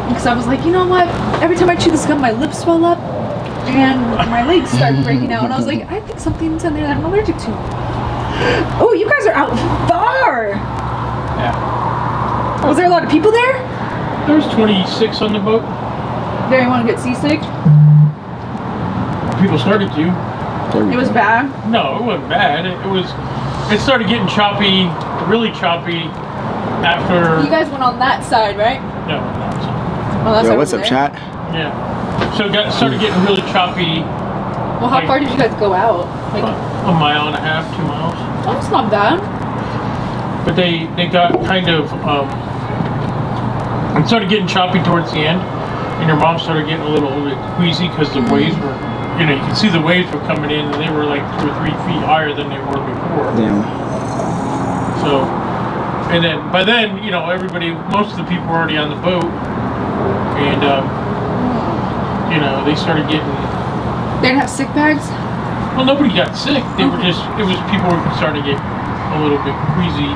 Because I was like, you know what? Every time I chew this gum, my lips swell up and my legs start breaking out. And I was like, I think something's in there that I'm allergic to. Oh, you guys are out far. Yeah. Was there a lot of people there? There was 26 on the boat. Did anyone get seasick? People started to. It was bad? No, it wasn't bad. It started getting choppy, really choppy after... You guys went on that side, right? No, no. Oh, that's Yo, what's up, chat? Yeah. So it started getting really choppy. Well, how far did you guys go out? Like a mile and a half, 2 miles. Oh, that's not bad. But they got kind of... it started getting choppy towards the end. And your mom started getting a little bit queasy because the waves were... You know, you can see the waves were coming in and they were like 2 or 3 feet higher than they were before. Yeah. So, and then, by then, you know, most of the people were already on the boat. And, you know, they started getting... They didn't have sick bags? Well, nobody got sick. They were just, it was people were starting to get a little bit queasy.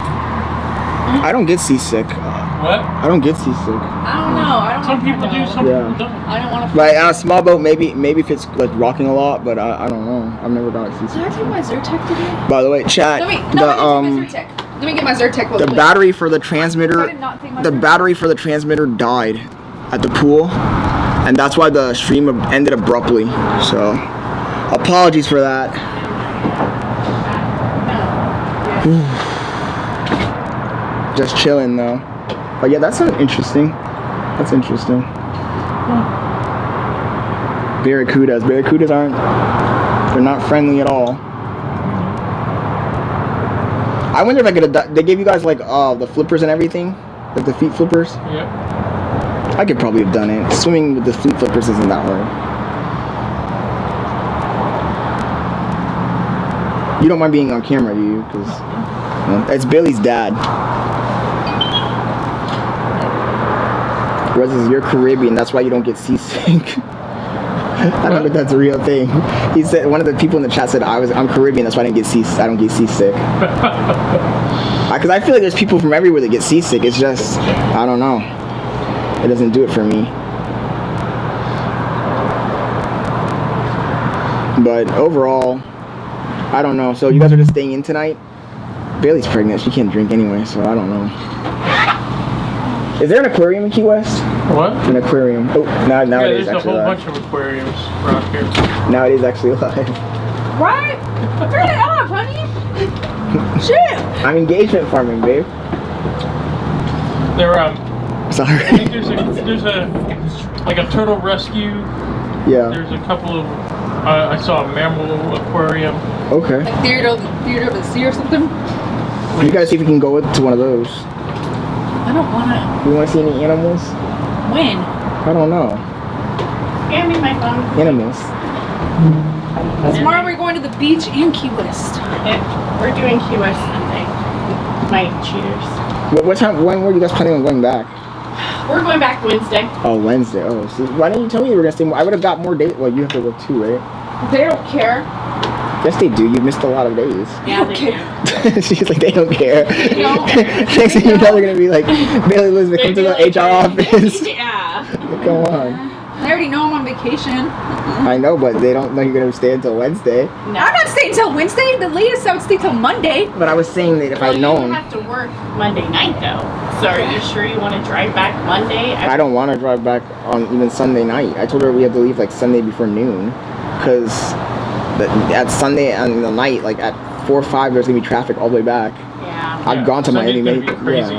I don't get seasick. What? I don't get seasick. I don't know. Some people do, some people don't. I don't want to. Like on a small boat, maybe if it's like rocking a lot, but I don't know. I've never got seasick. Did I take my Zyrtec today? By the way, chat. Let me get my Zyrtec. The battery for the transmitter. The battery for the transmitter died at the pool, and that's why the stream ended abruptly. So, apologies for that. Just chilling though. But yeah, that's interesting. That's interesting. Barracudas. Barracudas they're not friendly at all. I wonder if I could have, they gave you guys like the flippers and everything? Like the feet flippers? Yep. I could probably have done it. Swimming with the feet flippers isn't that hard. You don't mind being on camera, do you? Because it's Bailey's dad. Whereas you're Caribbean, that's why you don't get seasick. I don't know if that's a real thing. He said, one of the people in the chat said I'm Caribbean, that's why I don't get seasick. Because I feel like there's people from everywhere that get seasick. It's just, I don't know. It doesn't do it for me. But overall, I don't know. So you guys are just staying in tonight? Bailey's pregnant. She can't drink anyway, so I don't know. Is there an aquarium in Key West? What? An aquarium. Oh, now yeah, it is actually there's a whole alive. bunch of aquariums around here. Now it is actually alive. Right? Turn it off, honey. Shit. I'm engagement farming, babe. There, Sorry. I think there's a like a turtle rescue. Yeah. There's a couple of, I saw a mammal aquarium. Okay. Like Theater of the Sea or something? You guys see if we can go to one of those. I don't want to. You want to see any animals? When? I don't know. Hand me my phone. Animals. Tomorrow we're going to the beach and Key West. Yeah, we're doing Key West Sunday. Night cheaters. What time? When were you guys planning on going back? We're going back Wednesday. Oh, Wednesday. Oh, see, why didn't you tell me you were gonna stay more? I would have got more days. Well, you have to work too, right? They don't care. Yes, they do. You missed a lot of days. Yeah, they do. She's like, they don't care. They don't. Next thing you know, they're gonna be like, Bailey Elizabeth, come to the HR office. Yeah. Come on. I already know I'm on vacation. I know, but they don't know you're gonna stay until Wednesday. No. I'm not staying until Wednesday. The latest I would stay till Monday. But I was saying that if Well, I'd known. You have to work Monday night though. So are you sure you want to drive back Monday? I don't want to drive back on even Sunday night. I told her we had to leave like Sunday before noon, because at Sunday and the night, like at 4 or 5, there's gonna be traffic all the way back. Yeah. I've gone to Sunday's Miami gonna many. be crazy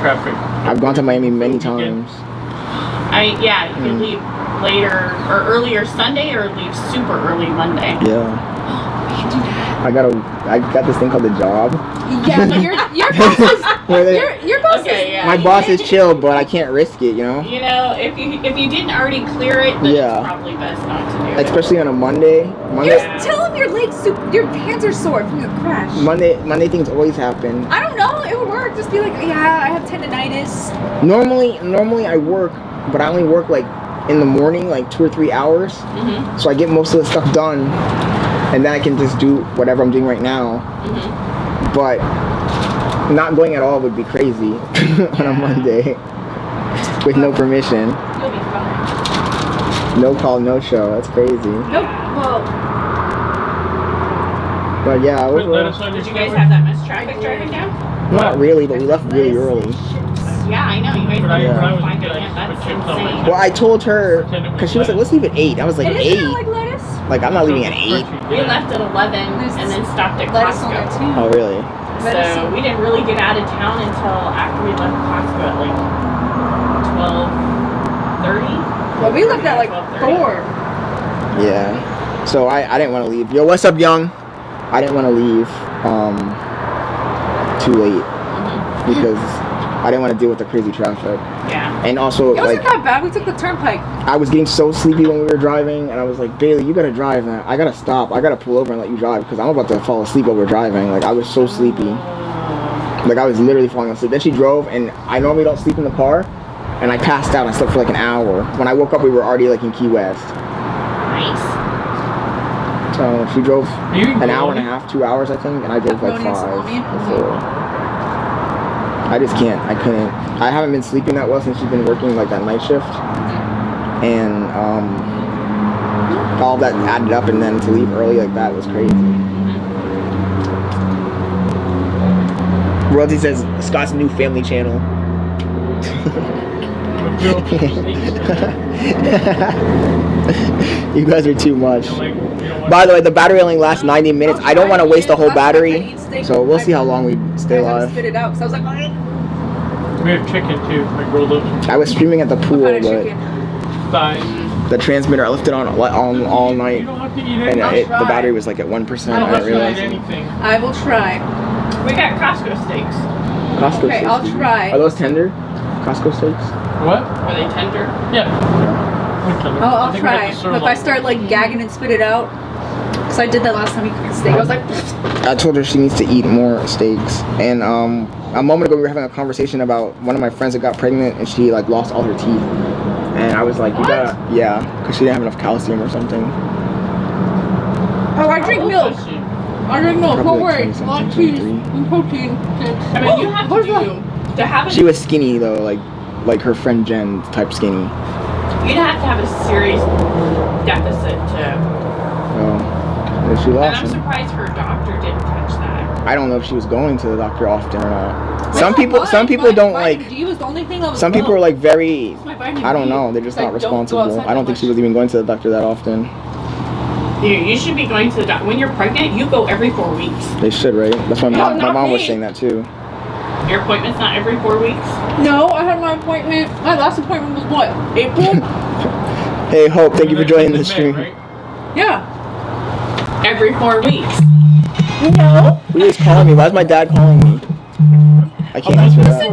traffic. I've gone to Miami many Weekend. times. You can leave later or earlier Sunday or leave super early Monday. Yeah. We can do that. I got this thing called the job. Yeah, but your boss is your boss Okay, is yeah. My boss is chill, but I can't risk it, you know. You know, if you didn't already clear it, then Yeah. it's probably best not to do it. Especially on a Monday. Just tell him your hands are sore from the crash. Monday things always happen. I don't know. It would work. Just be like, yeah, I have tendonitis. Normally I work, but I only work like in the morning, like 2 or 3 hours. Mm-hmm. So I get most of the stuff done, and then I can just do whatever I'm doing right now. Mm-hmm. But not going at all would be crazy on a Monday. with no permission. You'll be fine. No call, no show. That's crazy. Nope. Well, But yeah, Wait, let overall, us on your Did you guys story. have that much traffic driving down? not really, but we left really early. Yeah, I know. You guys When I are was a 5 kid, I a.m. used to That's put chips on my insane. Well, I told her, because she was like, let's leave at 8. I was like, it 8? is like lettuce. Like, I'm not leaving at 8. We left at 11 and then stopped at Lettuce on there Costco. too. Oh, really? So we didn't really get out of town until after we left Costco at like 12:30. Well, we left at like 4. Yeah. So I didn't want to leave. Yo, what's up, young? I didn't want to leave too late because I didn't want to deal with the crazy traffic. Yeah. And also, It wasn't like, that bad. We took the turnpike. I was getting so sleepy when we were driving, and I was like, Bailey, you gotta drive, man. I gotta stop. I gotta pull over and let you drive because I'm about to fall asleep while we're driving. Like, I was so sleepy. Like, I was literally falling asleep. Then she drove, and I normally don't sleep in the car, and I passed out. I slept for like an hour. When I woke up, we were already like in Key West. Nice. So she drove You an hour and a going? half, 2 hours, I think, and I drove like Pepperoni and 5 salami? or 4. I just can't. I couldn't. I haven't been sleeping that well since she's been working like that night shift, and all that added up, and then to leave early like that was crazy. Royalty says Scott's new family channel. You guys are too much. By the way, the battery only lasts 90 minutes. I don't want to waste the whole battery, so we'll see how long we stay I had to live. spit it out because I was like, We have chicken too, like rolled up I was streaming at the pool, what kind of but chicken? thighs. the transmitter I left it on all You night, don't have to eat and anything. the battery was like at 1%. You I don't didn't have to eat realize it. anything. I will try. We got Costco steaks. Costco Okay, steaks. I'll try. Are those tender? Costco steaks? What? Were they tender? Yeah. Oh, I'll try. But if I start like gagging and spit it out, because I did that last time we cooked a steak, I was like, I told her she needs to eat more steaks. And a moment ago we were having a conversation about one of my friends that got pregnant and she like lost all her teeth. And I was like, you gotta, yeah, because she didn't have enough calcium or something. oh, I drink milk. I drink milk. Don't Probably worry. like 20 A lot of something, cheese 23. and protein. I mean, you have Where's to to have a, She was skinny though, like her friend Jen type skinny. you'd have to have a serious deficit to. Oh, yeah, she And lost I'm him. surprised her doctor didn't catch that. I don't know if she was going to the doctor often or not. Well, Some people don't like. Vitamin D was the only thing that was Some people low. are like very. My vitamin I don't D. know. They're just Like, not don't go responsible. outside I don't that think she much. was even going to the doctor that often. You should be going to the doctor. When you're pregnant, you go every 4 weeks. They should, right? That's why No, my not mom was me. saying that too. Your appointment's not every 4 weeks? No, I had my appointment. My last appointment was what? April? Hey, Hope, thank you for joining the stream. Right? Yeah. Every 4 weeks. No. Who is calling me? Why is my dad calling me? I can't answer that.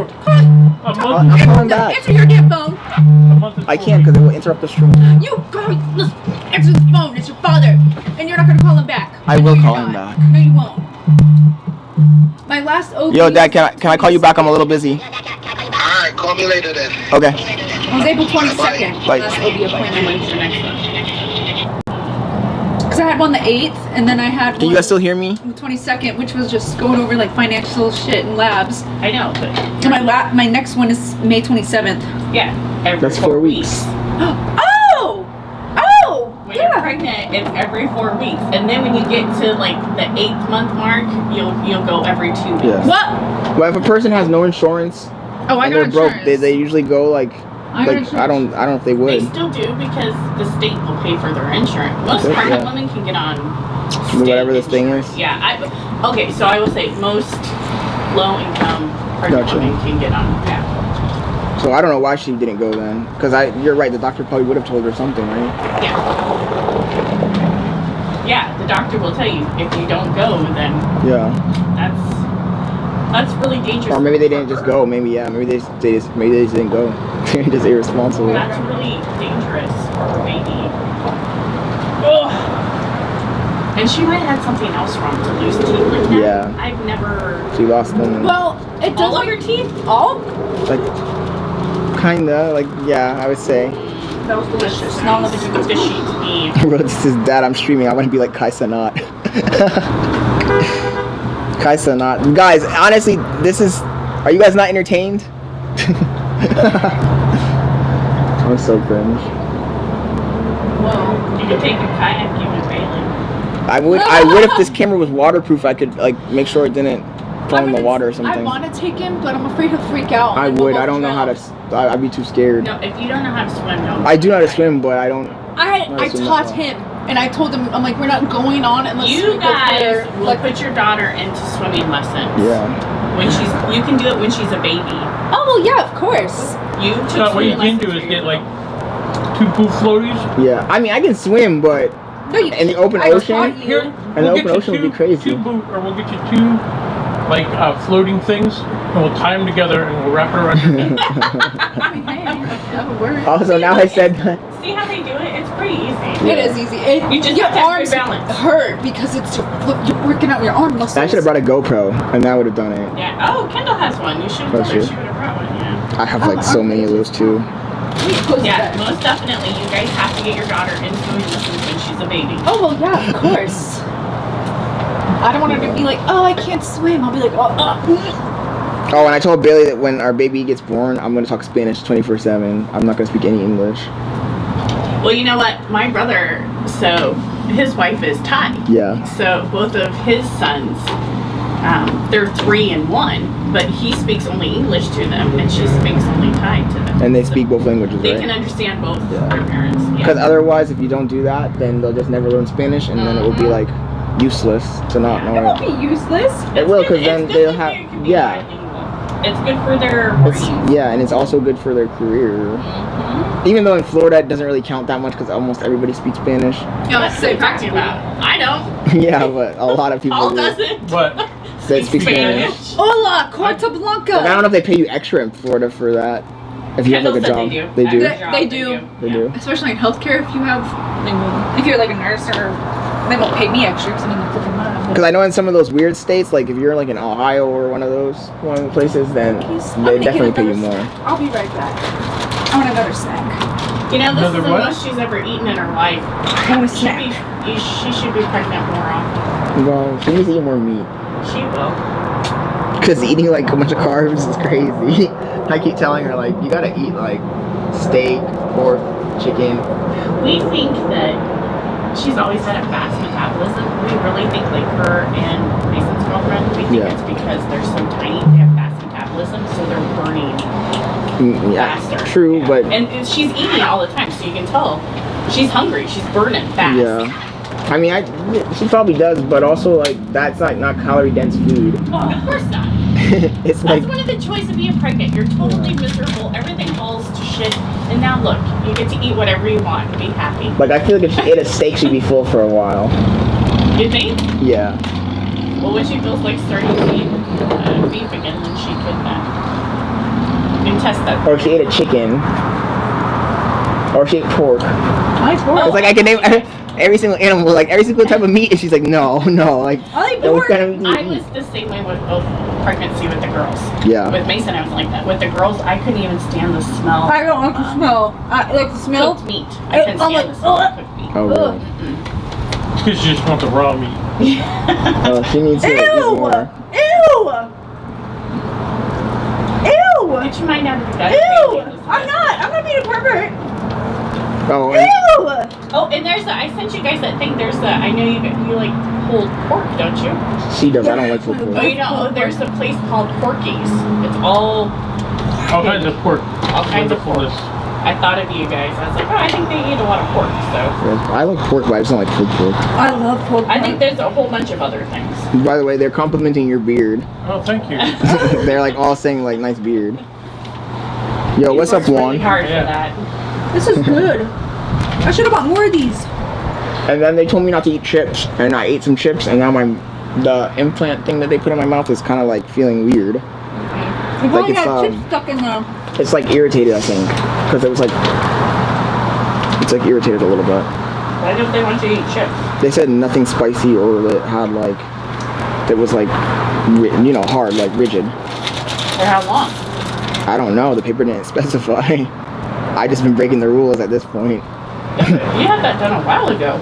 A month I'm is- calling back. Answer your damn phone. a month is I 4 can't because it will interrupt the stream. You go. Listen, answer the phone. It's your father, and you're not gonna call him back. I will know call you're him not. back. No, you won't. My last OB. Yo, Dad, can I call you back? I'm a little busy. Alright, call me later then. Okay. was April 22nd. Bye. Last OB appointment. When's your next one? Because I had one the 8th, and then I had Can you guys still hear me? the 22nd, which was just going over like financial shit and labs. I know, but And my next one is May 27th. yeah. Every That's 4 weeks. Oh! Oh! When you're pregnant, it's every 4 weeks. And then when you get to like the 8th month mark, you'll go every 2 weeks. Yeah. What? Well, if a person has no insurance Oh, I and got they're broke, insurance. they usually go like I got I insurance. don't know if they They would. still do because the state will pay for their insurance. Most Okay, pregnant yeah. women can get on Whatever state this thing insurance. is. Yeah. Okay, so I will say most low-income pregnant Gotcha. women can get on. Yeah. So I don't know why she didn't go then. Because you're right, the doctor probably would have told her something, right? Yeah. Yeah. The doctor will tell you if you don't go, then Yeah. that's really dangerous. Or maybe they didn't just go. Maybe maybe they just didn't go. They're just irresponsible. That's really dangerous for a baby. Ugh. And she might have had something else wrong to lose teeth like that. Yeah. I've never. She lost them. Well, it All does of her teeth? All? Like kinda, like yeah, I would say. That was delicious. Now I'm gonna What does she eat? This is Dad, I'm streaming. I want to be like Kai Cenat. Kai Cenat. Guys, honestly, are you guys not entertained? I'm so cringe. Well, you could take a kayak with Bailey. I would if this camera was waterproof. I could like make sure it didn't fall in the water or something. I want to take him, but I'm afraid he'll freak out. I would. I don't know how to. I'd be too scared. No, if you don't know how to swim, don't. I do know how to swim, but I don't. I taught him, and I told him, I'm like, we're not going on unless You we guys go will like put your daughter into swimming lessons. Yeah. You can do it when she's a baby. Oh well, yeah, of course. You took So what you swimming can do lessons is for get your- like 2 pool floaties. Yeah. I mean, I can swim, but No, you in the open I ocean. taught you. Here, And we'll the get open you ocean would be crazy. we'll get you 2 like floating things, and we'll tie them together and we'll wrap it around your neck. That would work. Also, now I said. See how they do it? It's pretty easy. It is easy. You just your have to have arms good balance. hurt because you're working out your arm muscles. I should have brought a GoPro, and that would have done it. Yeah. Oh, Kendall has one. You should have That's told her true. she would have brought one. Yeah. I have like so many of those too. Yeah, most definitely. You guys have to get your daughter into swimming lessons when she's a baby. Oh well, yeah, of course. I don't want her to be like, oh, I can't swim. I'll be like, Oh, and I told Bailey that when our baby gets born, I'm gonna talk Spanish 24/7. I'm not gonna speak any English. Well, you know what? My brother, so his wife is Thai. Yeah. So both of his sons, they're 3 and 1, but he speaks only English to them, and she speaks only Thai to them. And they So speak both languages, They right? can understand both Yeah. their parents. Because Yeah. otherwise, if you don't do that, then they'll just never learn Spanish, and then it will be like useless to not know it won't it. be useless. It will, because It's then good they'll that have they can be yeah. bilingual. It's good for their It's, brains. yeah, and it's also good for their career. Mhm. Even though in Florida it doesn't really count that much because almost everybody speaks Spanish. Yeah, that's what I'm talking about. I don't. Yeah, but a lot of people Paul do. doesn't. What? That speak Spanish. Hola, Corta Blanca. But I don't know if they pay you extra in Florida for that. If you have like a Kendall job, said they do. They do. They do. Especially in healthcare, if you're like a nurse or they won't pay me extra because I'm in the flipping money. Because I know in some of those weird states, like if you're like in Ohio or one of the places, then they definitely pay you more. I'll be right back. I want another snack. You know, this Another is the what? most she's ever eaten in her life. I want a snack. She should be pregnant more often. Well, she needs to eat more meat. She will. Because eating like a bunch of carbs is crazy. I keep telling her like, you gotta eat like steak, pork, chicken. We think that she's always had a fast metabolism. We really think like her and Mason's girlfriend, we think Yeah. it's because they're so tiny, they have fast metabolism, so they're burning Yeah, faster. true, Yeah. but And she's eating all the time, so you can tell she's hungry. She's burning fast. yeah. I mean, she probably does, but also like that's like not calorie dense food. Well, of course not. It's That's like one of the joys of being pregnant. You're totally miserable. Everything falls to shit. And now look, you get to eat whatever you want and be happy. I feel like if she ate a steak, she'd be full for a while. You think? Yeah. Well, when she feels like starting to eat beef again, then she could you can test that. Or if she ate a chicken. Or if she ate pork. Nice work. It's like I can name every single animal, like every single type of meat, and she's like, no, like I like those pork. kind of meat. I was the same way with both pregnancy with the girls. Yeah. With Mason, I was like that. With the girls, I couldn't even stand the smell. I don't like the smell. I like the smell. Cooked meat. I couldn't I'm stand like, the smell of cooked meat. Oh, really? It's because you just want the raw meat. Oh, she needs to eat more. Ew! Ew! Get your mind out of the gutter. Ew! baby. I'm not being a pervert. Oh, and Ew! Oh, and there's the, I sent you guys that thing. There's the, I know you like pulled pork, don't you? she does. I don't like pulled Oh, pork. you know, there's a place called Porky's. It's all All kinds of pork. All kinds of pork. Wonderfulness. I thought of you guys. I was like, oh, I think they eat a lot of pork. So I like pork, but I just don't like pulled pork. I love pulled pork. I think there's a whole bunch of other things. By the way, they're complimenting your beard. Oh, thank you. They're like all saying like nice beard. Yo, what's up, Worked really Juan? hard Yeah. for that. This is good. I should have bought more of these. And then they told me not to eat chips, and I ate some chips, and now the implant thing that they put in my mouth is kind of like feeling weird. You've Like only it's, got chips stuck in there. It's like irritated, I think, because it was like it's like irritated a little bit. Why don't they want you to eat chips? They said nothing spicy or that had like that was like hard, like rigid. For how long? I don't know. The paper didn't specify. I just been breaking the rules at this point. You had that done a while ago.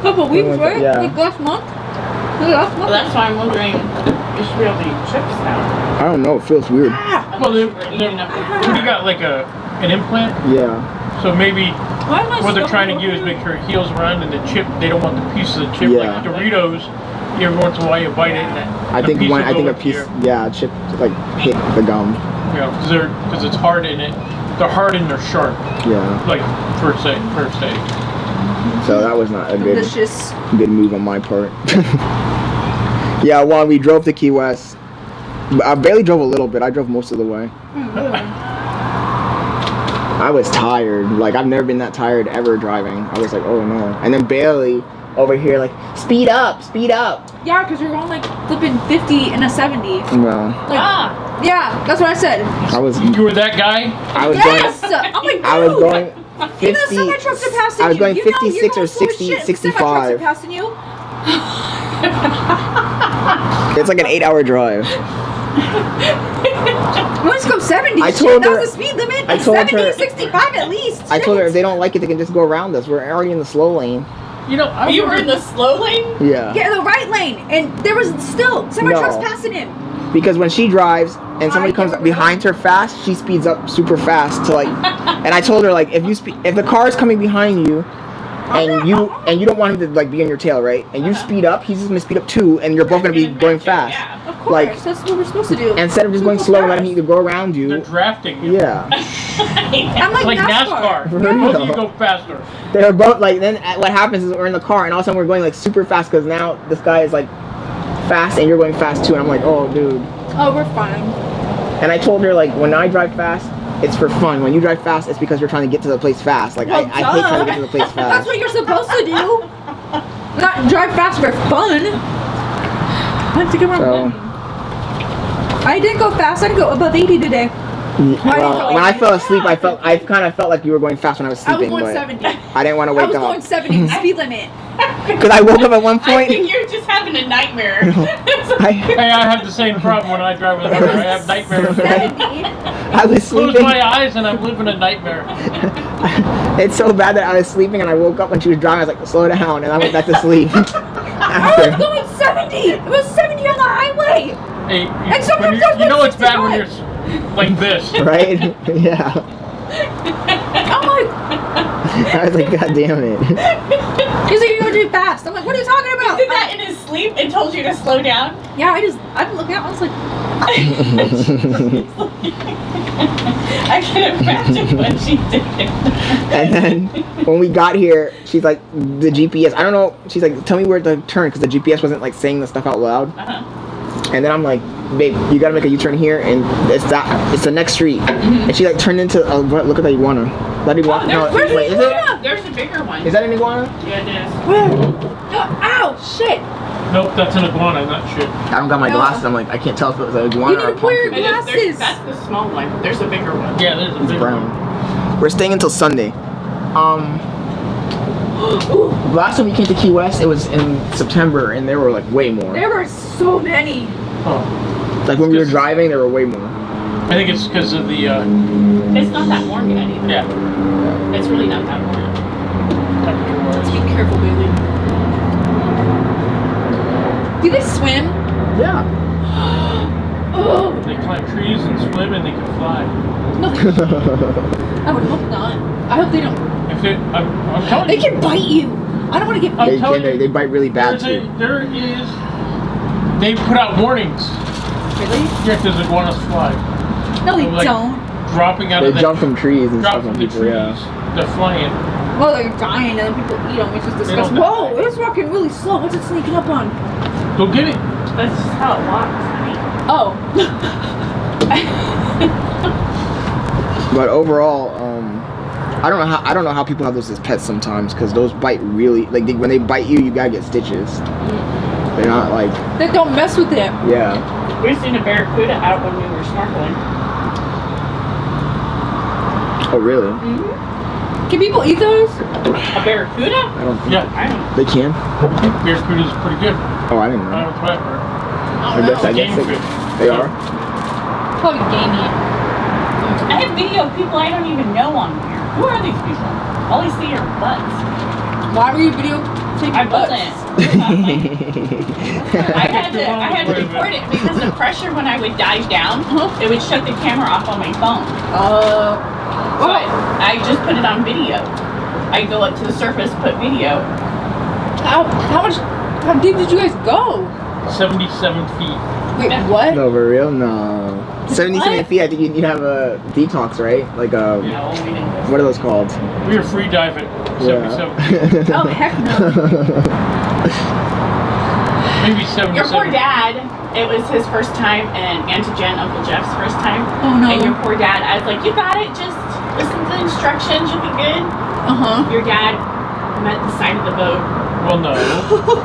Couple weeks, was it? right? Yeah. Like last month? Last Well, month? that's why I'm wondering, you should be able to eat chips now. I don't know. It feels weird. Well, Unless you were eating up the we got like a an implant. Yeah. So maybe Why am I what they're so trying to do is make sure it heals around and the chip. They don't want the piece of the chip Yeah. like Doritos. Every once in a while you bite it. And I think a piece, yeah, a chip like hit the gum. You know, because it's hard in it. They're hard and they're sharp. Yeah. Like first aid. So that was not a delicious. good move on my part. Yeah, when we drove to Key West, I barely drove a little bit. I drove most of the way. I was tired. Like, I've never been that tired ever driving. I was like, oh no. And then Bailey over here like, speed up, speed up. Yeah, because you're going like flipping 50 and a 70. Well, Like, yeah, that's what I said. You were that guy? I was Yes! going, I'm like, I was going 50, even the semi trucks are passing I was you. going You know 56 you're or going full of 60, shit. 65. Semi trucks are passing you. It's like an 8-hour drive. Let's go 70. I Shit, told that her- was the speed limit. I told 70, her- 65 at least. I told her if Shit. they don't like it, they can just go around us. We're already in the slow lane. You know, I You were in the slow lane? Yeah. Yeah, the right lane, and there was still semi trucks No. passing him. Because when she drives and somebody comes behind her fast, she speeds up super fast to like. And I told her like if the car is coming behind you, and you don't want him to like be on your tail, right? And you speed up, he's just gonna speed up too, and you're both gonna be going fast. Yeah. Of course, Like- that's what we're supposed to do. Instead of just going slow and letting him either go around They're you. drafting you. Yeah. I'm It's like like NASCAR. For Both of real. you go faster. They're both like. Then what happens is we're in the car, and all of a sudden we're going like super fast because now this guy is like fast and you're going fast too, and I'm like, oh dude. Oh, we're fine. And I told her like when I drive fast, it's for fun. When you drive fast, it's because you're trying to get to the place fast. Like Well, I hate trying to get to the place That's fast. what you're supposed to do. Not drive fast for fun. I have to get my So- money. I didn't go fast. I didn't go above 80 today. Well, when I fell asleep, I kind of felt like you were going fast when I was I was sleeping, going but 70. I didn't want to I wake was up going 70 speed limit. because I woke up at one I point. think you're just having a nightmare. Hey, I have the same problem when I drive with her. I have nightmares. 70. I was Close sleeping. my eyes and I'm living a nightmare. It's so bad that I was sleeping and I woke up when she was driving. I was like, slow down, and I went back to sleep. I was going 70. It was 70 on the highway. Hey, And sometimes you know those it's bad when 65. you're like this. Right? Yeah. I'm like, I was like, God damn it. he's like, you're going to do fast. I'm like, what are you talking about? Did that in his sleep and told you to slow down? Yeah, I didn't look out. I was like, I can imagine what she did. And then when we got here, she's like, the GPS. I don't know. She's like, tell me where to turn because the GPS wasn't like saying the stuff out loud. Uh-huh. And then I'm like, babe, you gotta make a U-turn here, and it's the next street. And she like turned into look at that iguana. That iguana. No, where's the wait, is iguana? There's a bigger one. that an iguana? Yeah, it is. ow, shit. Nope, that's an iguana, not shit. I don't got my No. glasses. I'm like, I can't tell if it was an iguana You need or a to wear your pumpkin. glasses. That's the small one. There's a bigger one. Yeah, there's a It's big brown. one. We're staying until Sunday. Last time we came to Key West, it was in September, and there were like way more. There were so many. Oh, Like when we were driving, there were way more. I think it's because of the, It's not that warm yet either. yeah. It's really not that warm. Let's be careful, Bailey. Do they swim? Yeah. Oh, They climb trees and swim and they can fly. no. I would hope not. I hope they don't. If it, I'm telling They you. can bite you. I don't want to get I'm bit. telling you, They bite really bad too. They put out warnings. Really? Yeah, because iguanas fly. No, they Like, don't. Dropping out They of the jump from trees and drop stuff from on the people. trees. Yeah. They're flying. Well, they're dying and then people eat them, which is They disgusting. don't Whoa, it's walking really slow. What's it sneaking up on? Go get it. That's just how it walks, honey. Oh. But overall, I don't know how people have those as pets sometimes because those bite really like when they bite you, you gotta get stitches. They're not like They don't mess with it. yeah. We've seen a barracuda out when we were snorkeling. Oh really? Can people eat those? A barracuda? I don't think Yeah, I don't they can. barracuda is pretty good. Oh, I didn't I know. don't know what I guess Game they are. Probably gamey. I have video of people I don't even know on here. Who are these people? All I see are butts. Why were you videotaping I butts? wasn't. I had to record it because the pressure when I would dive down, it would shut the camera off on my phone. So I just put it on video. I go up to the surface, put video. How deep did you guys go? 77 feet. Wait, what? No, for real? No. 77 What? feet, I think you have a detox, right? Like a, No, we didn't. what are those called? We were free diving. 77 feet. Oh, heck no. Maybe 77. Your poor dad, it was his first time, and Auntie Jen, Uncle Jeff's first time. Oh, no. And your poor dad, I was like, you got it, just listen to the instructions, you'll be good. Uh-huh. Your dad met the side of the boat Well, no.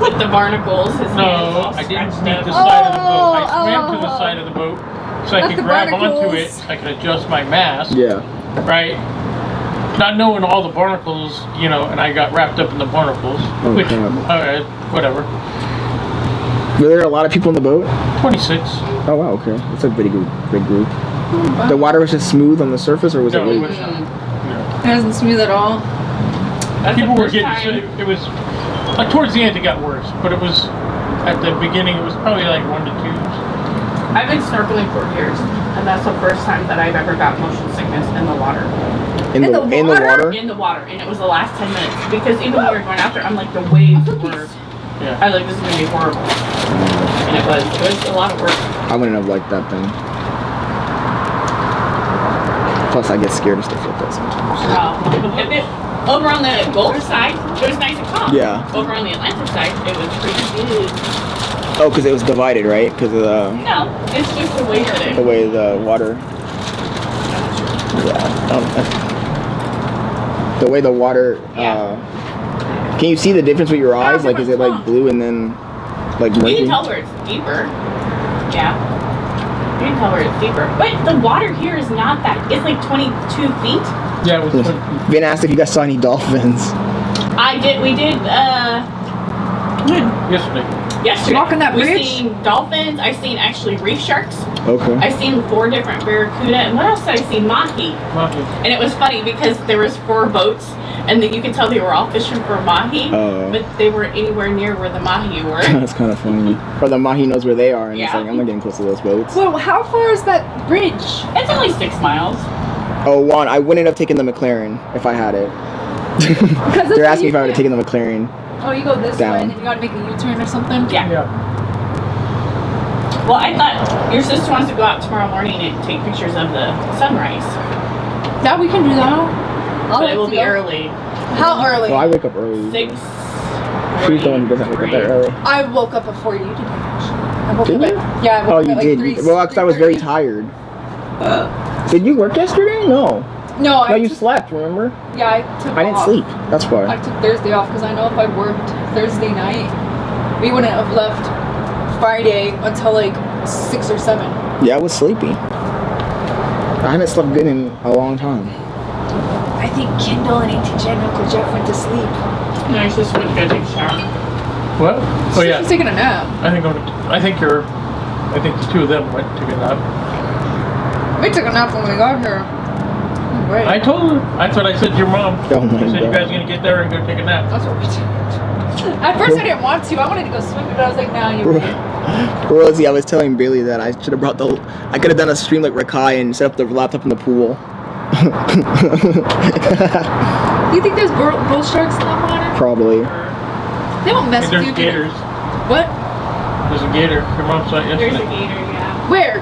with the barnacles. His hands No, all I didn't scratched meet up. the side of the boat. I swam to the Oh. side of the boat so I Not could the grab onto barnacles. it. I could adjust my mask. Yeah. Right? Not knowing all the barnacles, you know, and I got wrapped up in the barnacles. Oh, which, crap. alright, whatever. Were there a lot of people in the boat? 26. Oh wow, okay. That's a pretty good big group. The water was just smooth on the surface, or was No, it it weak? was, no. It wasn't smooth at all. That's People the were first getting, time. it was, like towards the end it got worse, but it was, at the beginning it was probably like 1 to 2. I've been snorkeling for years, and that's the first time that I've ever got motion sickness in the water. In the water? In the water, and it was the last 10 minutes. Because even when we were going out there, I'm like, the waves were, Yeah. I was like, this is gonna be horrible. And it was a lot of work. I wouldn't have liked that then. Plus, I get scared of stuff like that sometimes. Over on the Gulf side, it was nice and calm. Yeah. Over on the Atlantic side, it was pretty good. Oh, because it was divided, right? Because of No, it's just the way that the it. way the water. Yeah. The way the water. Yeah. Can you see the difference with your eyes? Like, is it like different. blue and then like You murky? can tell where it's deeper. Yeah. You can tell where it's deeper. But the water here is not that. It's like 22 feet. Yeah, it was Vin asked if you guys saw any dolphins. We did, yesterday. yesterday. Walking that We've bridge? seen dolphins. I've seen actually reef sharks. Okay. I've seen 4 different barracuda. And what else did I see? Mahi. And it was funny because there was 4 boats. And then you could tell they were all fishing for mahi. Oh. But they weren't anywhere near where the mahi were. That's kind of funny. Or the mahi knows where they are, and it's Yeah. like, I'm not getting close to those boats. Well, how far is that bridge? It's only 6 miles. Oh, Juan, I wouldn't have taken the McLaren if I had it. Because They're asking if I would have taken the McLaren. Oh, you go this Down. way and then you gotta make a U-turn or something? Yeah. Yeah. Well, I thought your sister wants to go out tomorrow morning and take pictures of the sunrise. Yeah, we can do that. I'll But let it will you be go. early. How early? Well, I wake up early. 6. She's the one who doesn't wake up that early. I woke up before you did. I woke Did up you? at, yeah, I woke Oh, up you at like did. 3. Well, because I was very tired. Did you work yesterday? No. No, No, I you took, slept, remember? yeah, I took I didn't off. sleep. That's I why. took Thursday off because I know if I worked Thursday night, we wouldn't have left Friday until like 6 or 7. Yeah, I was sleepy. I haven't slept good in a long time. I think Kendall and Auntie Jen and Uncle Jeff went to sleep. No, your sister went to go take a shower. What? Oh yeah. She's taking a nap. I think the 2 of them went to get up. We took a nap when we got here. Right. I told her. That's what I said to your mom. Oh my I said, you God. guys gonna get there and go take a nap. That's what we did. At first I didn't want to. I wanted to go swimming, but I was like, nah, you're right. Rosie, I was telling Bailey that I should have brought I could have done a stream like Rakai and set up the laptop in the pool. Do you think there's bull sharks in that water? Probably. They won't mess And with there's you. gators. What? There's a gator. Your mom saw it There's a yesterday. gator, yeah. Where?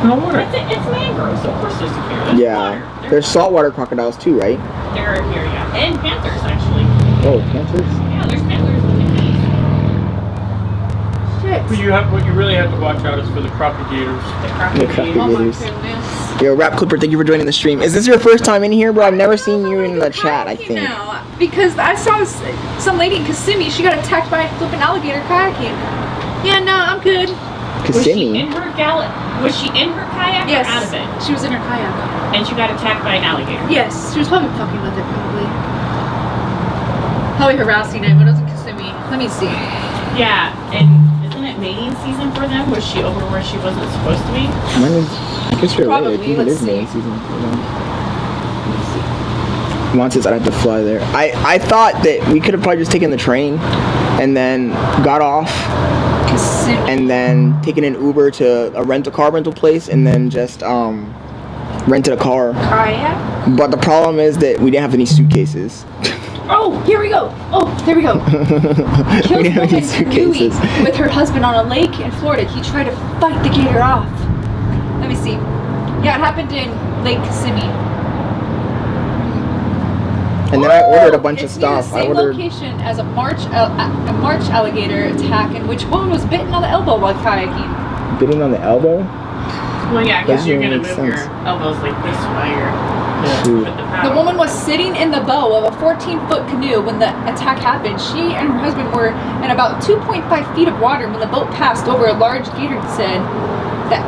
No water. It's mangroves, of course there's a gator. There's Yeah. water. There's saltwater crocodiles too, right? They're here, yeah. And panthers, actually. Oh, panthers? Yeah, there's panthers in the Shit. What you really have to watch out is for the crocodilators. The crocodile. Oh my gators. goodness. Yo, Rap Clipper, thank you for joining the stream. Is this your first time in here, bro? I've never seen you in the chat, I think. Now, because I saw some lady in Kissimmee, she got attacked by a flipping alligator kayaking. Yeah, no, I'm good. Was she Kissimmee. in her Was she in her kayak Yes. or out of it? She was in her kayak. And she got attacked by an alligator. Yes, she was probably fucking with it, probably. Probably harassing it, but it was in Kissimmee. Let me see. Yeah, and isn't it mating season for them? Was she over where she wasn't supposed to be? When is, I guess you're right. I Probably, think it let's is mating see. season. Once I'd have to fly there. I thought that we could have probably just taken the train and then got off Kissimmee. and then taken an Uber to a car rental place and then just rented a car. Kayak. But the problem is that we didn't have any suitcases. Oh, here we go. Oh, there we go. We Kills didn't have any woman suitcases. canoeing with her husband on a lake in Florida. He tried to fight the gator off. Let me see. Yeah, it happened in Lake Kissimmee. And then I ordered a bunch of It's near the stuff. I same ordered. location as a March alligator attack in which woman was bitten on the elbow while kayaking. Bidding on the elbow? Well, yeah, because Doesn't you're gonna make move your sense. elbows like this while you're Shoot. with the The paddle. woman was sitting in the bow of a 14-foot canoe when the attack happened. She and her husband were in about 2.5 feet of water when the boat passed over a large gator, said.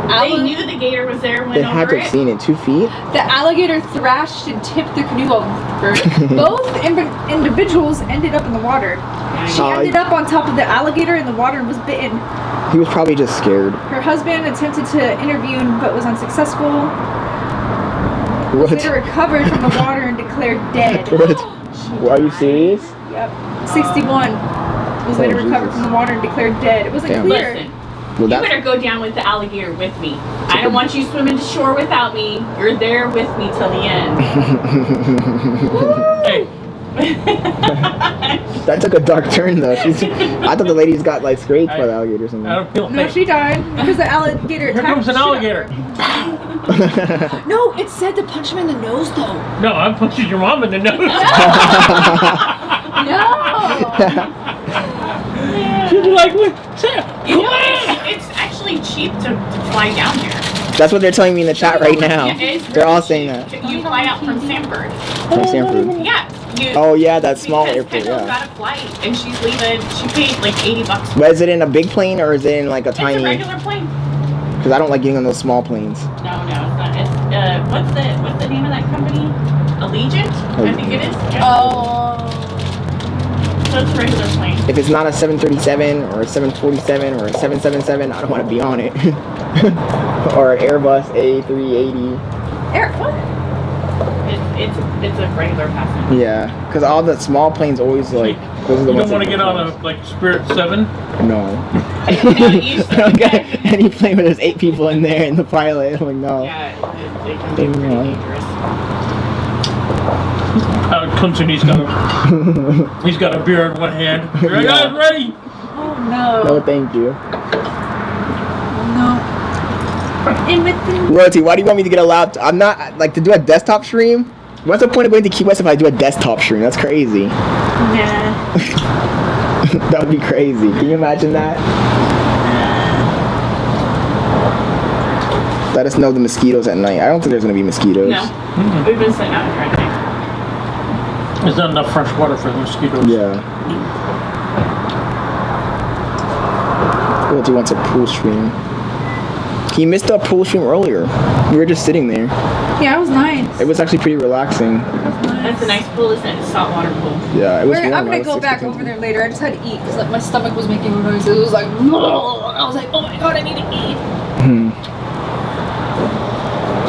They knew the gator was there when They had over to have it. seen it. 2 feet? The alligator thrashed and tipped the canoe over. Both individuals ended up in the water. She ended up on top of the alligator in the water and was bitten. He was probably just scared. Her husband attempted to intervene but was unsuccessful. What? Later recovered from the water and declared dead. What? Are you serious? Yep. 61 was later Oh, recovered Jesus. from the water and declared dead. It wasn't Damn. clear. Listen, Well, you better go down with the alligator with me. I don't want you swimming to shore without me. You're there with me till the end. Hey, that took a dark turn though. I thought the ladies got like scraped by the alligator or something. I don't feel. No, Hey, she died because the alligator here attacked comes an the shit out of alligator. her. No, it said to punch him in the nose though. No, I'm punching your mom in the nose. No. She'd be like, what? You know, it's actually cheap to fly down there. That's what they're telling me in the chat right now. Yeah, it's They're really all saying cheap. that. You fly out from Sanford. From Sanford. Yeah. Oh yeah, that small because airport. Kendall's Yeah. got a flight and she's leaving. She paid like $80. But is it in a big plane or is it in like a It's a tiny? regular plane. Because I don't like getting on those small planes. No, it's not. It's what's the name of that company? Allegiant, I think it is. Yeah. Oh. So it's a regular plane. If it's not a 737 or a 747 or a 777, I don't want to be on it. Or an Airbus A380. What? It's a regular passenger. Yeah, because all the small planes always like those are the You ones don't want that to get on a like Spirit 7? No. You know, it used I to don't be get back- any plane where there's 8 people in there and the pilot. I'm like, no. Yeah, it can be pretty dangerous. Out comes and he's got a beer in one hand. You're like, Yeah. guys ready? Oh no. No, thank you. No. In with the Royalty, why do you want me to get a laptop? I'm not like to do a desktop stream. What's the point of going to Key West if I do a desktop stream? That's crazy. Nah. That would be crazy. Can you imagine that? Let us know the mosquitoes at night. I don't think there's gonna be mosquitoes. No, we've been sitting out here, I think. There's not enough fresh water for the mosquitoes. Yeah. Royalty wants a pool stream. He missed a pool stream earlier. We were just sitting there. Yeah, it was nice. It was actually pretty relaxing. That's a nice pool, isn't it? It's a saltwater pool. Yeah, it was warm. I'm I gonna was go back 6 over there later. I just had to eat because like my stomach was making noises. It was like, I was like, oh my god, I need to eat.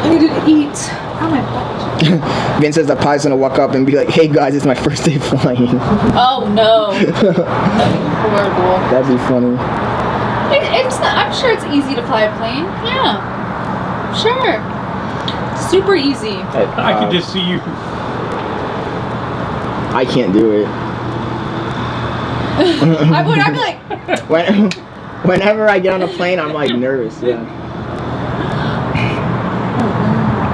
I needed to eat. Oh my god. Vince says the pilot's gonna walk up and be like, "Hey guys, it's my first day flying." Oh no. That'd be horrible. That'd be funny. It's not, I'm sure it's easy to fly a plane. Yeah. Sure. Super easy. I could just see you. I can't do it. I'd be like, Whenever I get on a plane, I'm like nervous. Yeah.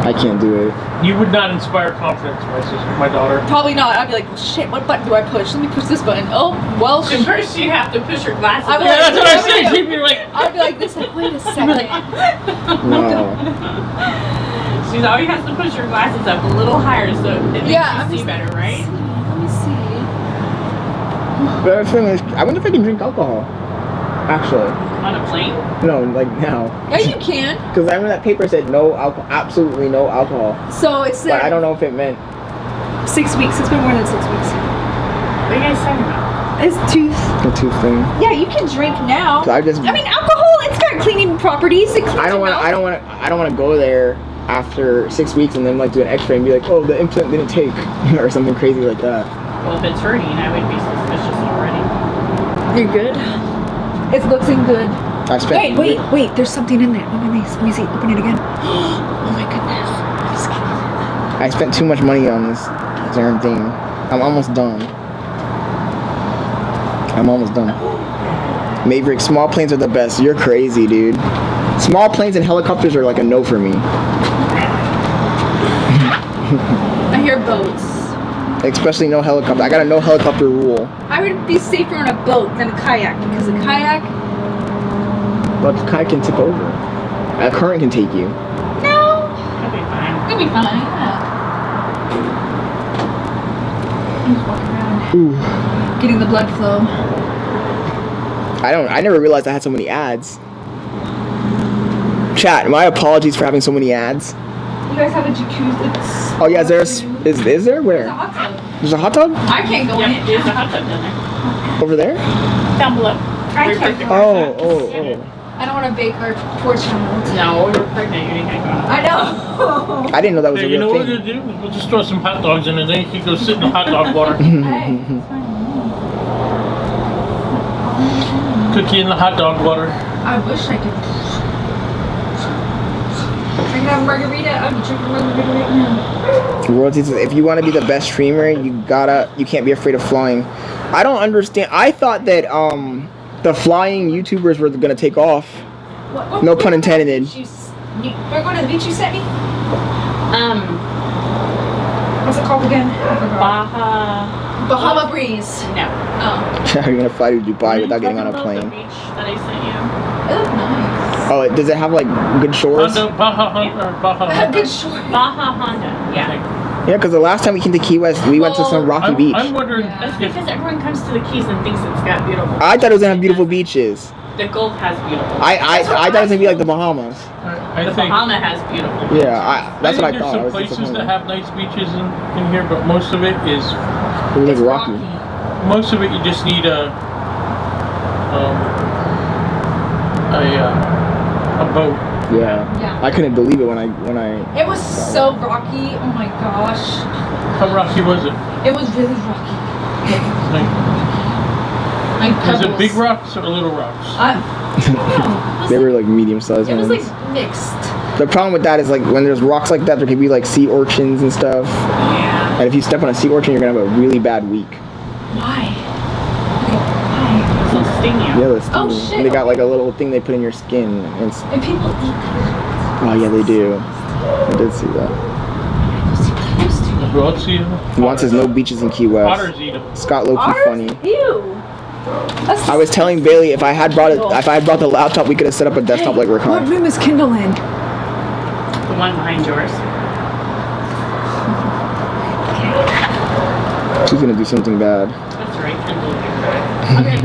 I can't do it. You would not inspire confidence, my sister, my daughter. probably not. I'd be like, well, shit, what button do I push? Let me push this button. Oh, well, So first you have to push your glasses I'm up. Yeah, that's what I said. She'd be like, I'd be like this. Like, wait a second. Wow. She's always has to push her glasses up a little higher so it makes Yeah, you see better, right? Let me see. But I wonder if I can drink alcohol. Actually, On a plane? no, like now. Yeah, you can. Because I remember that paper said no alcohol, absolutely no alcohol. So it's But I don't know if it meant 6 weeks. It's been more than 6 weeks. What are you guys talking about? It's tooth. the tooth thing. Yeah, you can drink now. So I just, I mean, alcohol. It's got cleaning properties. It cleans I don't your want, mouth. I don't want to go there after 6 weeks and then like do an X-ray and be like, oh, the implant didn't take, or something crazy like that. Well, if it's hurting, I would be suspicious already. You're good. It's looking good. I spent. Wait. There's something in there. Let me see. Open it again. Oh my goodness. I spent too much money on this darn thing. I'm almost done. Maverick, small planes are the best. You're crazy, dude. Small planes and helicopters are like a no for me. I hear boats. Especially no helicopter. I got a no helicopter rule. I would be safer on a boat than a kayak because a kayak. But the kayak can tip over. A current can take you. No. It'll be fine. It'll be fine. Yeah. I'm just walking around, Ooh. getting the blood flow. I never realized I had so many ads. Chat, my apologies for having so many ads. You guys have a jacuzzi. Oh yeah, is there where? There's a hot tub. There's a hot tub? I can't go in Yep, it. there's a hot tub down there. Over there? Down below. I can't go. Oh. I don't want to bake our poor child. No, you're pregnant. You can't go. I know. I didn't know that was Hey, a you know real what we're thing. gonna do? We'll just throw some hot dogs in and then you can go sit in the hot dog water. Hey, it's fine. Cookie in the hot dog water. I wish I could. I can have a margarita. I'd be drinking a margarita right now. Royalties, if you want to be the best streamer, you can't be afraid of flying. I don't understand. I thought that the flying YouTubers were gonna take off. What No pun intended. We're going to the beach you sent me? What's it called again? I forgot. Bahama Breeze. No. Oh. You're gonna fly to Dubai without getting on a The plane. beach that I sent you. It looked nice. Oh, does it have like good shores? Honda, Baja Honda. Good short. Baja Honda. Yeah. Yeah, because the last time we came to Key West, we went to some rocky beach. I'm wondering That's if because everyone comes to the Keys and thinks it's got beautiful. I thought it was gonna have beautiful beaches. The Gulf has beautiful. I thought it was gonna be like the Bahamas. I The think Bahama has beautiful. Yeah, that's what I there's thought. I some was places that disappointed. have nice beaches in here, but most of it is It was like rocky. most of it you just need a boat. Yeah. Yeah. I couldn't believe it when I. It was so rocky. Oh my gosh. How rocky was it? It was really rocky. Like, Like was pebbles. it big rocks or little rocks? They were like medium-sized It was ones. like mixed. The problem with that is like when there's rocks like that, there could be like sea urchins and stuff. Yeah. And if you step on a sea urchin, you're gonna have a really bad week. Why? They'll sting you. Yeah, that's Oh, stupid. shit. They got like a little thing they put in your skin. And it's, And people eat that. oh yeah, they do. I did see that. Well, let's see. He wants his no beaches in Key West. Otters eat them. Scott low-key Ours? funny. Ew. That's I was telling Bailey if I had brought the laptop, we could have set up a desktop like What Rakai. room is Kindle in? The one behind yours. She's gonna do something bad. That's right. Okay.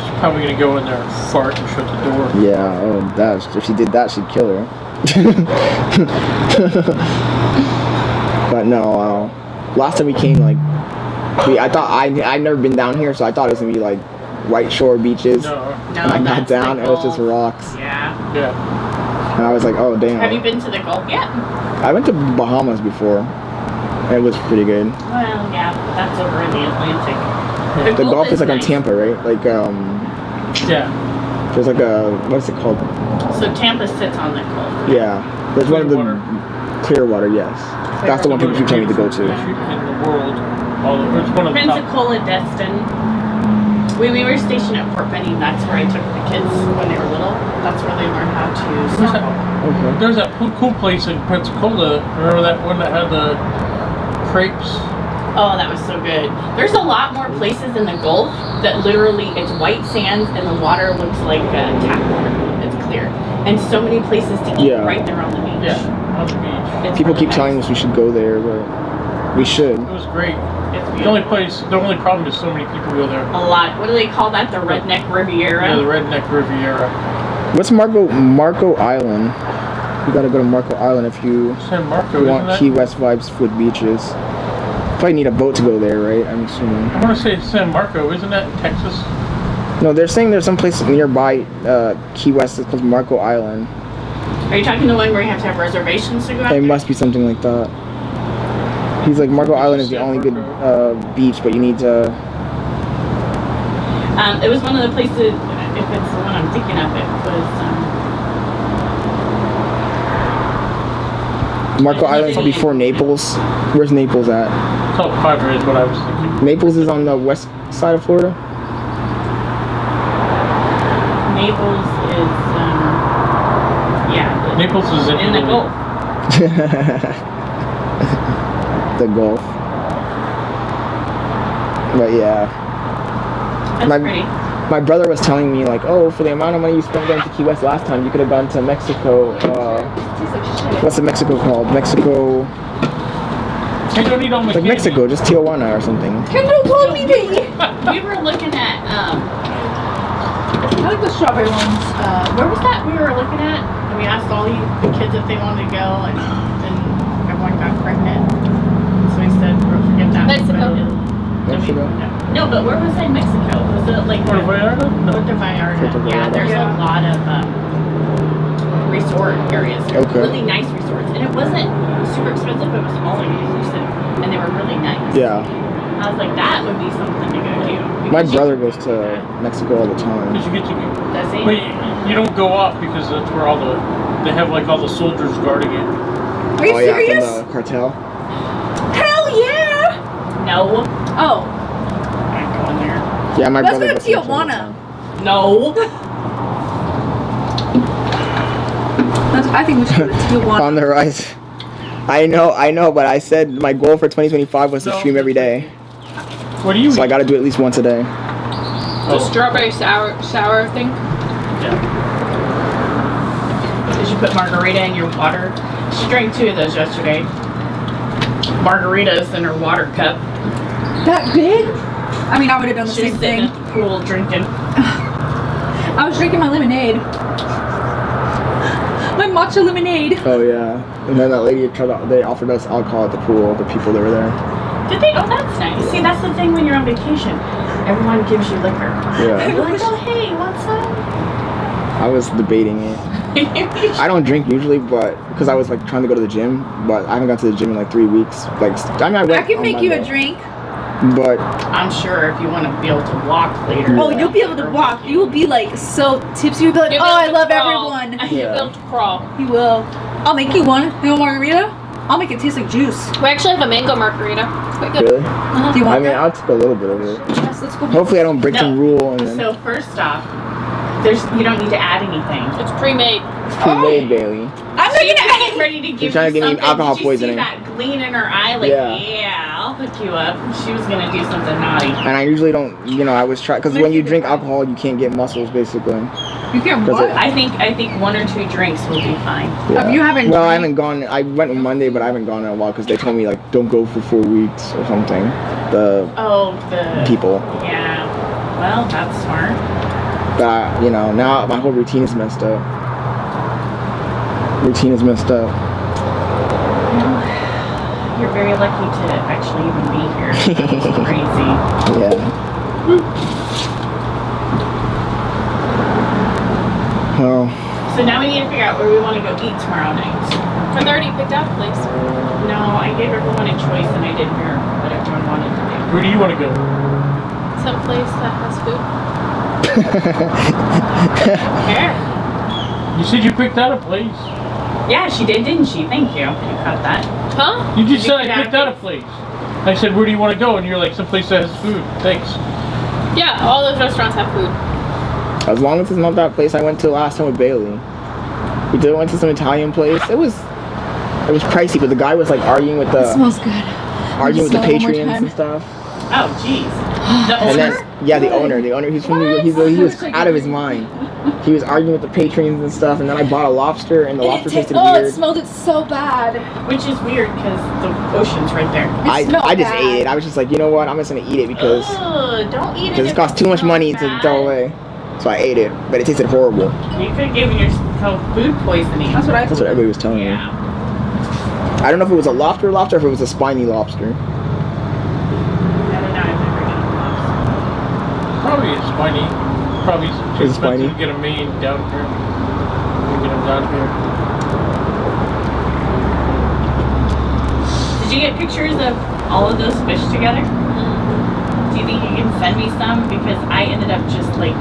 She's probably gonna go in there and fart and shut the door. Yeah. Oh, if she did that, she'd kill her. But no. Last time we came, like, I'd never been down here, so I thought it was gonna be like White Shore beaches. No. No, And I got that's down, the it was just Gulf. rocks, Yeah. Yeah. and I was like, oh damn. Have you been to the Gulf yet? I went to Bahamas before. And it was pretty good. Well, yeah, but that's over in the Atlantic. The Gulf is like on nice. Tampa, right? Like Yeah. there's like a what's it called? So Tampa sits on the Gulf. Yeah. There's one of the Clearwater, yes. That's the one people keep telling me to go to. In the world. It's one of the top. Pensacola, Destin. We were stationed at Fort Benning. That's where I took the kids when they were little. That's where they learned how to snorkel. Okay. There's that cool place in Pensacola. Remember that one that had the crepes? Oh, that was so good. There's a lot more places in the Gulf that literally it's white sands and the water looks like tap water. It's clear. And so many places to eat Yeah. right there on the beach. Yeah, on the beach. It's People really keep telling nice. us we should go there, but we should. It was great. It's The only beautiful. the only problem is so many people go there. A lot. What do they call that? The Redneck Riviera? Yeah, the Redneck Riviera. What's Marco Island? You gotta go to Marco Island if you San Marco, want isn't Key that? West vibes with beaches. Probably need a boat to go there, right? I'm assuming. I want to say San Marco, isn't that in Texas? No, they're saying there's some place nearby Key West that's called Marco Island. Are you talking the one where you have to have reservations to go out It there? must be something like that. He's like, Marco Island is the only good beach, but you need to... It was one of the places, if it's the one I'm thinking of, it was, Marco Island's before Naples. Where's Naples at? Top 5 is what I was thinking. Naples is on the west side of Florida. Naples is, yeah. Naples is in the Italy. Gulf. The Gulf. But yeah. That's pretty. My brother was telling me like, oh, for the amount of money you spent going to Key West last time, you could have gone to Mexico. What's the Mexico called? Mexico. You don't need all my Like Mexico, just Tijuana or something. Kendall told me to. We were looking at, I like the strawberry ones. where was that we were looking at? And we asked all the kids if they wanted to go, and then everyone got pregnant. So we said, we'll forget that. Mexico. Mexico? No, but where was it in Mexico? Was it like Puerto Vallarta? No. Puerto Vallarta. Puerto Yeah, Vallarta. there's a lot of resort areas. There. Okay. Really nice resorts, and it wasn't super expensive. It was all inclusive, and they were really nice. Yeah. I was like, that would be something to go do. My Because you- brother goes to Mexico all the time. Because you get to, Does he? but you don't go off because that's where all the, they have like all the soldiers guarding it. Are you Oh yeah, serious? from the cartel. Hell yeah! No. Oh, I'm going there. Yeah, my let's brother go to goes Mexico all the Tijuana. time. No. I think we should go to Tijuana. On the rise. I know, but I said my goal for 2025 was to No. stream every day. What do you So I eat? gotta do at least once a day. The strawberry sour thing. Yeah. Did you put margarita in your water? She drank 2 of those yesterday. Margaritas in her water cup. That big? I mean, I would have done the She was same sitting thing. at the pool drinking. I was drinking my lemonade. My matcha lemonade. Oh yeah. And then that lady they offered us alcohol at the pool, the people that were there. Did they? Oh, that's nice. See, that's the thing when you're on vacation. Everyone gives you liquor. Yeah. You're like, oh, hey, want some? I was debating it. I don't drink usually, but because I was like trying to go to the gym, but I haven't gone to the gym in like 3 weeks. Like I mean, I went I can on make you a Monday, drink. But I'm sure if you want to be able to walk later. Oh, you'll be able to walk. You will be like so tipsy. You'll be like, You'll oh, be I able to love crawl. everyone. You'll Yeah. be able to crawl. You will. I'll make you one. You want margarita? I'll make it taste like juice. We actually have a mango margarita. It's quite good. really, Do you I want mean, that? I'll take a little bit of it. Yes, let's go. Hopefully, I don't break No. some rule and then So first off, you don't need to add anything. It's pre-made. pre-made Bailey. I'm She's making getting it. ready to give trying to you give me something. alcohol Did you poisoning. see that gleam in her eye? Like, Yeah. yeah, I'll hook you up. She was gonna do something naughty. And I usually don't, I was trying because when you drink alcohol, you can't get muscles basically. You can't 'Cause what? it- I think 1 or 2 drinks will be fine. Yeah. You haven't Well, I drank- haven't gone. I went on Monday, but I haven't gone in a while because they told me like don't go for 4 weeks or something. The Oh, the people. Yeah. Well, that's smart. But now my whole routine is messed up. Routine is messed up. You're very lucky to actually even be here. It's crazy. Yeah. Well, So now we need to figure out where we want to go eat tomorrow night. I've already picked out a place. No, I gave everyone a choice and I didn't hear what everyone wanted to do. Where do you want to go? Some place that has food. Where? You said you picked out a place. Yeah, she did, didn't she? Thank you. You caught that. Huh? You just You said picked I out picked a out a place. I said, where do you want to go? And you're like, someplace that has food. Thanks. Yeah, all those restaurants have food. as long as it's not that place I went to last time with Bailey. We went to some Italian place. It was pricey, but the guy was like arguing with It the smells good. Patreons time. and stuff. Oh, jeez. The And owner? then the owner, he's from New York. He was out of his mind. He was arguing with the patrons and stuff, and then I bought a lobster, and the lobster tasted Oh, weird. it smelled it so bad. Which is weird because the ocean's right there. I smelled just bad. ate it. I was just like, you know what? I'm just gonna eat it because Ugh, don't eat it. it if costs too much smells money to bad. throw away. So I ate it, but it tasted horrible. You could have given yourself food poisoning. That's what I That's what everybody was telling me. Yeah. I don't know if it was a lobster, or if it was a spiny lobster. I don't know. I've never eaten lobster. Probably it's spiny. Probably too Is it expensive spiny? to get them made down here. Get them down here. Did you get pictures of all of those fish together? Do you think you can send me some? Because I ended up just like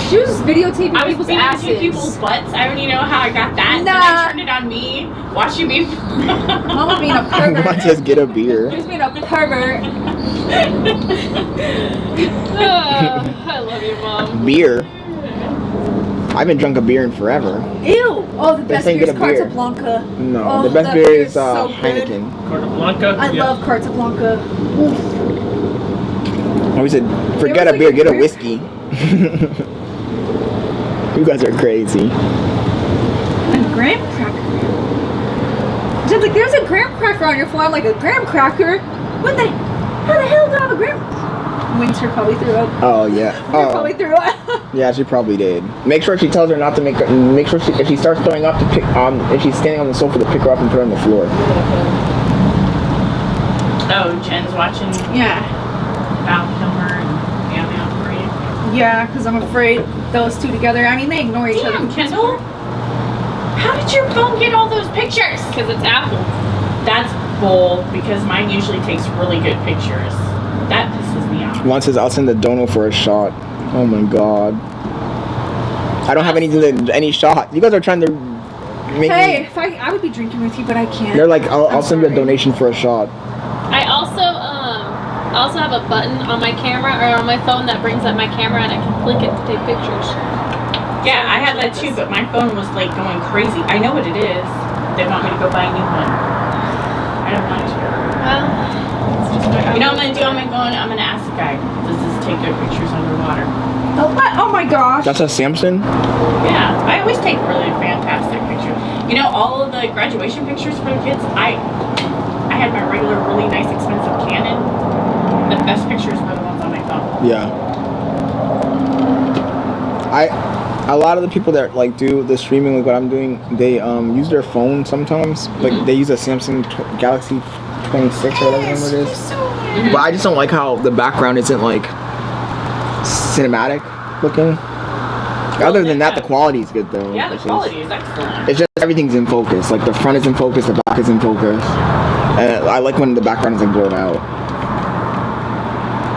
She was just videotaping I was people's beating asses. two people's butts. I already know how I got that. Nah. And I turned it on me, watching me. Mama being a pervert. Why just get a beer? She's being a pervert. I love you, Mom. Beer? I haven't drunk a beer in forever. Ew! Oh, the best saying beer is get a beer. Casablanca. No, Oh, the best that beer beer is is so good. Heineken. Carta Blanca. I yeah. love Casablanca. I always said, forget was a beer, like a get a beer- whiskey. You guys are crazy. And graham cracker. Jen's like, there's a graham cracker on your phone. I'm like, a graham cracker? How the hell do I have a graham? Winter probably threw up. Oh yeah. Winter probably threw up. Yeah, she probably did. Make sure she tells her not to make sure if she starts throwing up to pick if she's standing on the sofa to pick her up and put her on the floor. Oh, Jen's watching Yeah. Val Kilmer and Bam Out for you. Yeah, because I'm afraid those two together, I mean, they ignore each other. Damn, Kendall. How did your phone get all those pictures? Because it's Apple. That's bull, because mine usually takes really good pictures. That pisses me off. One says I'll send the dono for a shot. Oh my god. I don't have any shot. You guys are trying to make Hey, me. if I would be drinking with you, but I can't. They're like, I'll send you a sorry. donation for a shot. I also have a button on my camera or on my phone that brings up my camera and I can click it to take pictures. Yeah, I have that too, but my phone was like going crazy. I know what it is. They want me to go buy a new one. I don't want to. Well, it's just my You know what I'm gonna do? I'm gonna ask the guy, does this take good pictures underwater? Oh, what? Oh my gosh. That's a Samsung? Yeah, I always take really fantastic pictures. You know, all of the graduation pictures for the kids, I had my regular, really nice, expensive Canon. The best pictures were the ones on my phone. Yeah. A lot of the people that like do the streaming like what I'm doing, they use their phone sometimes. Like they use a Samsung Galaxy 26 or whatever it is. But I just don't like how the background isn't like cinematic looking. Other than that, the quality is good though. Yeah, the It's quality is excellent. It's just everything's in focus. Like the front is in focus, the back is in focus. And I like when the background is like blurred out.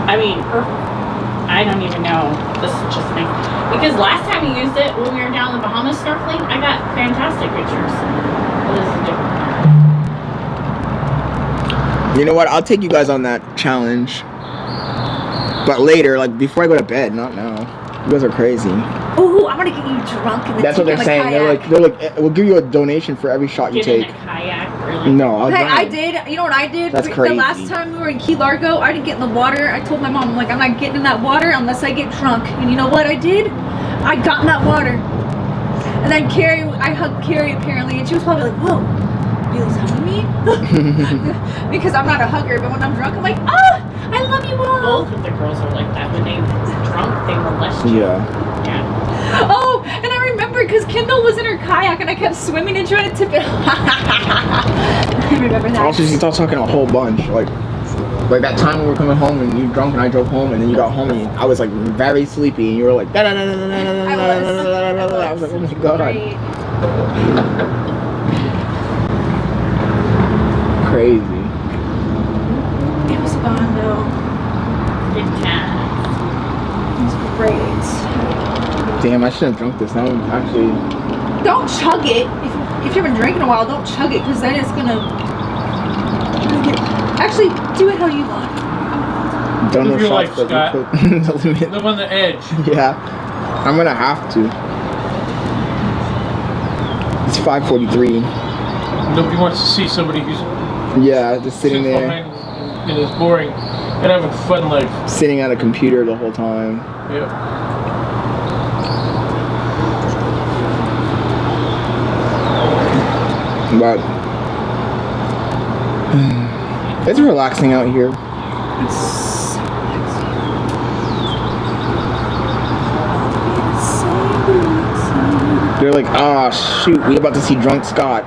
I mean, I don't even know. This is just me. Because last time you used it when we were down in the Bahamas snorkeling, I got fantastic pictures. Well, this is different. You know what? I'll take you guys on that challenge. But later, like before I go to bed, not now. You guys are crazy. Ooh, I'm gonna get you drunk and then That's what take they're you on a saying. kayak. They're like, we'll give you a donation for every shot you Get in take. a kayak, really. No, I'll Hey, drown. I did. You know what I did? That's The crazy. last time we were in Key Largo, I didn't get in the water. I told my mom, I'm like, I'm not getting in that water unless I get drunk. And you know what I did? I got in that water. And then I hugged Carrie apparently, and she was probably like, whoa, Billy's hugging me? Because I'm not a hugger, but when I'm drunk, I'm like, ah, I love you all. Both of the girls are like that. When they're drunk, they molest you. Yeah. Yeah. Oh, and I remember because Kendall was in her kayak and I kept swimming and trying to tip it. I remember that. Also, she starts talking a whole bunch. Like that time when we were coming home and you drunk and I drove home and then you got home and I was like very sleepy and you were like da da da da da da da da da da. I was like, oh my god. Great. Crazy. It was fun though. Good times. It was great. Damn, I shouldn't have drunk this. Now I'm actually. Don't chug it. If you've been drinking a while, don't chug it because then it's gonna. Actually, do it how you want. Don't know Live your shots, life, but Scott. you put the limit. Live on the edge. Yeah, I'm gonna have to. It's 5:43. Nobody wants to see somebody who's Yeah, just sitting there, behind in his boring and having a fun life. sitting at a computer the whole time. Yeah. But it's relaxing out here. It's so relaxing. They're like, ah, shoot, we about to see drunk Scott.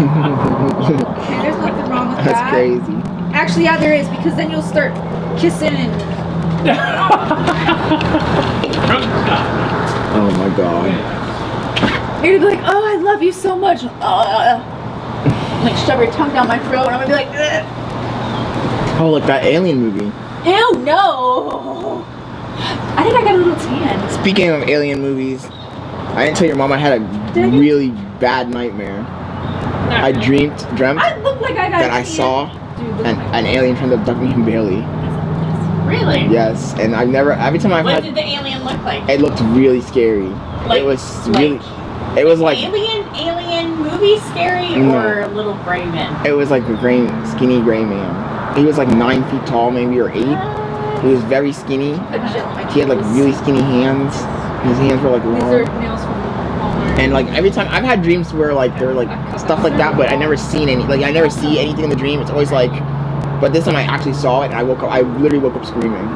Okay, there's nothing wrong with That's that. crazy. Actually, yeah, there is because then you'll start kissing and. Oh my god. You're gonna be like, oh, I love you so much. Like, shove your tongue down my throat, and I'm gonna be like, ugh. Oh, like that Alien movie. Ew, no. I think I got a little tan. Speaking of Alien movies, I didn't tell your mom I had a really bad nightmare. I dreamt I look like I got that I tan. saw Dude, an alien trying to abduct me from Bailey. Really? Yes, and I've never. Every time I've What had, did the alien look like? it looked really scary. Like- it was like- really. It was like Alien movie scary No. or little gray men? it was like a skinny gray man. He was like 9 feet tall, maybe, or 8. He was very skinny. He had like really skinny hands. His hands were like These long. are nails from Walmart. And like every time I've had dreams where like there were like stuff like that, but I never seen any. Like I never see anything in the dream. It's always like, but this time I actually saw it, and I woke up. I literally woke up screaming.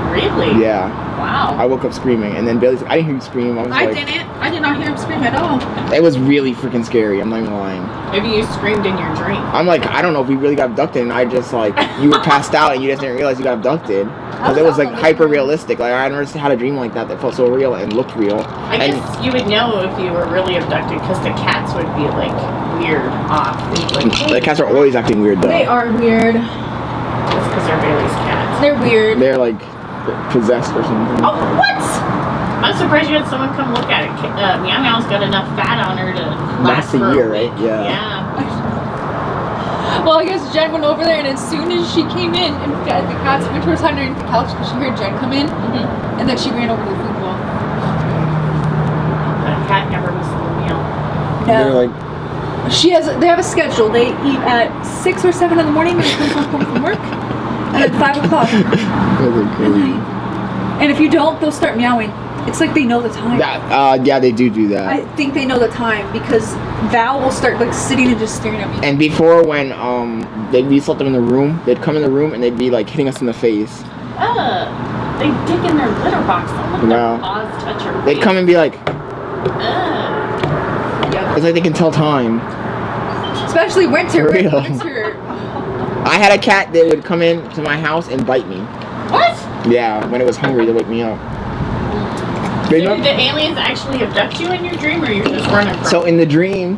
Really? Yeah, Wow. I woke up screaming, and then Bailey's like, I didn't hear you scream. I was I like, didn't. I did not hear him scream at all. it was really freaking scary. I'm not even lying. Maybe you screamed in your dream. I'm like, I don't know if we really got abducted, and I just like you were passed out, and you just didn't realize you got abducted. Because it was like hyper realistic. Like I never had a dream like that felt so real and looked real. I guess you would know if you were really abducted because the cats would be like weird off. Like, The cats are always acting weird though. They are weird. That's because they're Bailey's cats. They're weird. They're like possessed or something. Oh, what? I'm surprised you had someone come look at it. Meow Meow's got enough fat on her to last a for year, week. right? Yeah. Yeah. Well, I guess Jen went over there, and as soon as she came in, and the cats went to her side underneath the couch because she heard Jen come in, and then she ran over to the food bowl. The cat never misses a meal. They're like They have a schedule. They eat at 6 or 7 in the morning when they come home from work, and at 5 o'clock. they're crazy. And if you don't, they'll start meowing. It's like they know the time. Yeah, they do that. I think they know the time because Val will start like sitting and just staring at me. And before, when we slept them in the room, they'd come in the room and they'd be like hitting us in the face. They dig in their litter box and let Wow. their paws touch her They'd face. come and be like, Yep. it's like they can tell time. Especially winter. For real. Winter. I had a cat that would come in to my house and bite me. What? Yeah, when it was hungry, they wake me up. So did the aliens actually abduct you in your dream, or you're just running from So in the dream,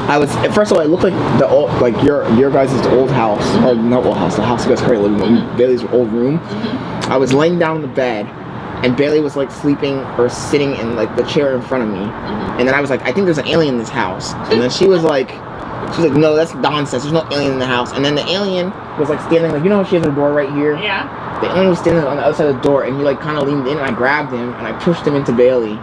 I was first of all, it looked like the old, like your guys' old house, or not old house, the house you guys currently living in, Bailey's old room. I was laying down in the bed, and Bailey was like sleeping or sitting in like the chair in front of me, and then I was like, I think there's an alien in this house, and then she was like, no, that's nonsense. There's no alien in the house. And then the alien was like standing, like, you know, she has a door right here. Yeah. The alien was standing on the other side of the door, and he like kind of leaned in, and I grabbed him and I pushed him into Bailey.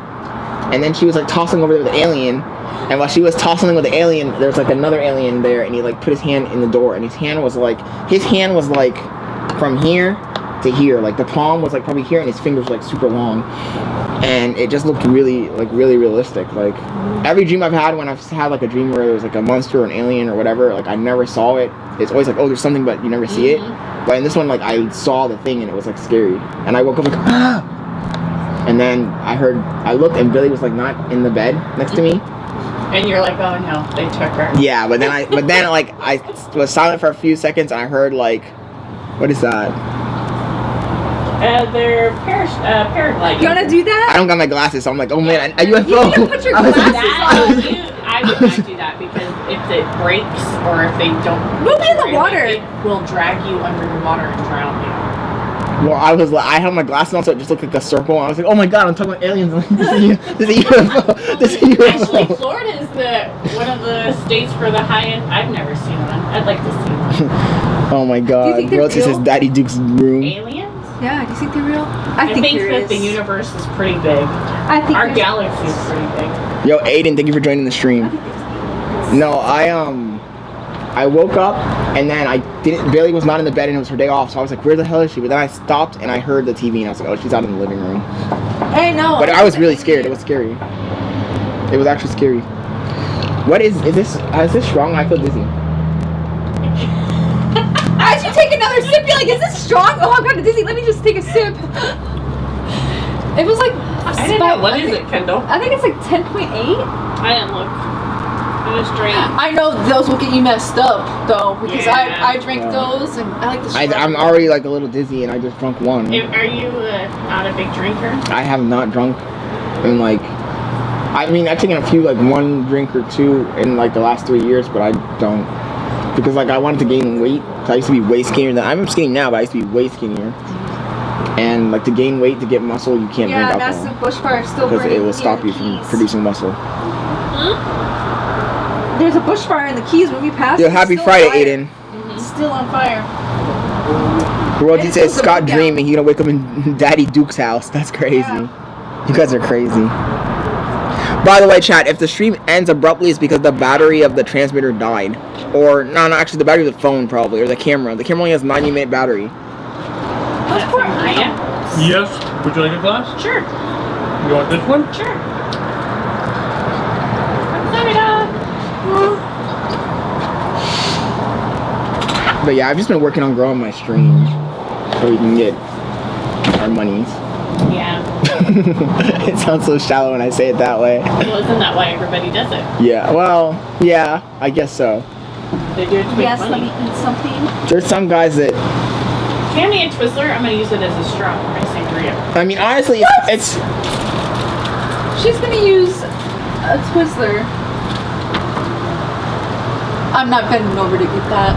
And then she was like tossing over there with the alien, and while she was tossing with the alien, there was like another alien there, and he like put his hand in the door, and his hand was like from here to here, like the palm was like probably here, and his fingers were like super long, and it just looked really realistic. Like every dream I've had, when I've had like a dream where there's like a monster or an alien or whatever, like I never saw it. It's always like, oh, there's something, but you never see it. But in this one, like I saw the thing, and it was like scary, and I woke up like, ah! And then I looked, and Billy was like not in the bed next to me. And you're like, oh no, they took her. Yeah, but then I was silent for a few seconds, and I heard like, what is that? They're paragliding. You wanna do that? I don't got my glasses, so I'm like, oh man, a UFO. You need to put your I was like, glasses I would not do that, because if it breaks or if they don't, We'll be in the water. it will drag you under the water and drown you. well, I had my glasses on, so it just looked like a circle. And I was like, oh my god, I'm talking about aliens. This is a UFO. This is a UFO. Actually, Florida is one of the states for the high end. I've never seen one. I'd like to see one. Oh my Do you god, think they're bro, this real? is Daddy Duke's room. Aliens? Yeah, do you think they're real? I think there that is. the universe is pretty big. I think Our there's- galaxy is pretty big. Yo, Aiden, thank you for joining the stream. No, I woke up, and then Bailey was not in the bed, and it was her day off, so I was like, where the hell is she? But then I stopped, and I heard the TV, and I was like, oh, she's out in the living room. Hey, no. But I was really scared. It was scary. It was actually scary. What is this strong? I feel dizzy. As you take another sip, you're like, is this strong? Oh, I'm kind of dizzy. Let me just take a sip. It was like, I didn't know. What is it, Kendall? I think it's like 10.8. I didn't look. I just drank. I know those will get you messed up, though, because Yeah. I drank those, and I like the I'm already like a little dizzy, and I just drunk one. Are you not a big drinker? I have not drunk in like, I mean, I've taken a few, like one drink or two in like the last 3 years, but I don't because like I wanted to gain weight. So I used to be way skinnier than I'm skinny now, but I used to be way skinnier. And like to gain weight to get muscle, you can't drink Yeah, that's the alcohol bush fire still because burning. it will stop you from producing muscle. There's a bushfire in the Keys when we passed. Yo, it's happy still Friday, on fire. Aiden. It's still on fire. Royalty And says it's Scott lookout. dreaming he gonna wake up in Daddy Duke's house. That's crazy. Yeah. You guys are crazy. By the way, chat, if the stream ends abruptly, it's because the battery of the transmitter died. Or, no, actually, the battery of the phone probably, or the camera. The camera only has 90-minute battery. That's for Maya. Yes. Would you like a glass? Sure. You want this one? Sure. But yeah, I've just been working on growing my stream so we can get our monies. Yeah. It sounds so shallow when I say it that way. Well, isn't that why everybody does it? Yeah, well, yeah, I guess so. They do it to make Yes, let money. me eat something. There's some guys that, Hand me a Twizzler. I'm gonna use it as a straw. I sangria. I mean, honestly, it's She's gonna use a Twizzler. I'm not bending over to get that.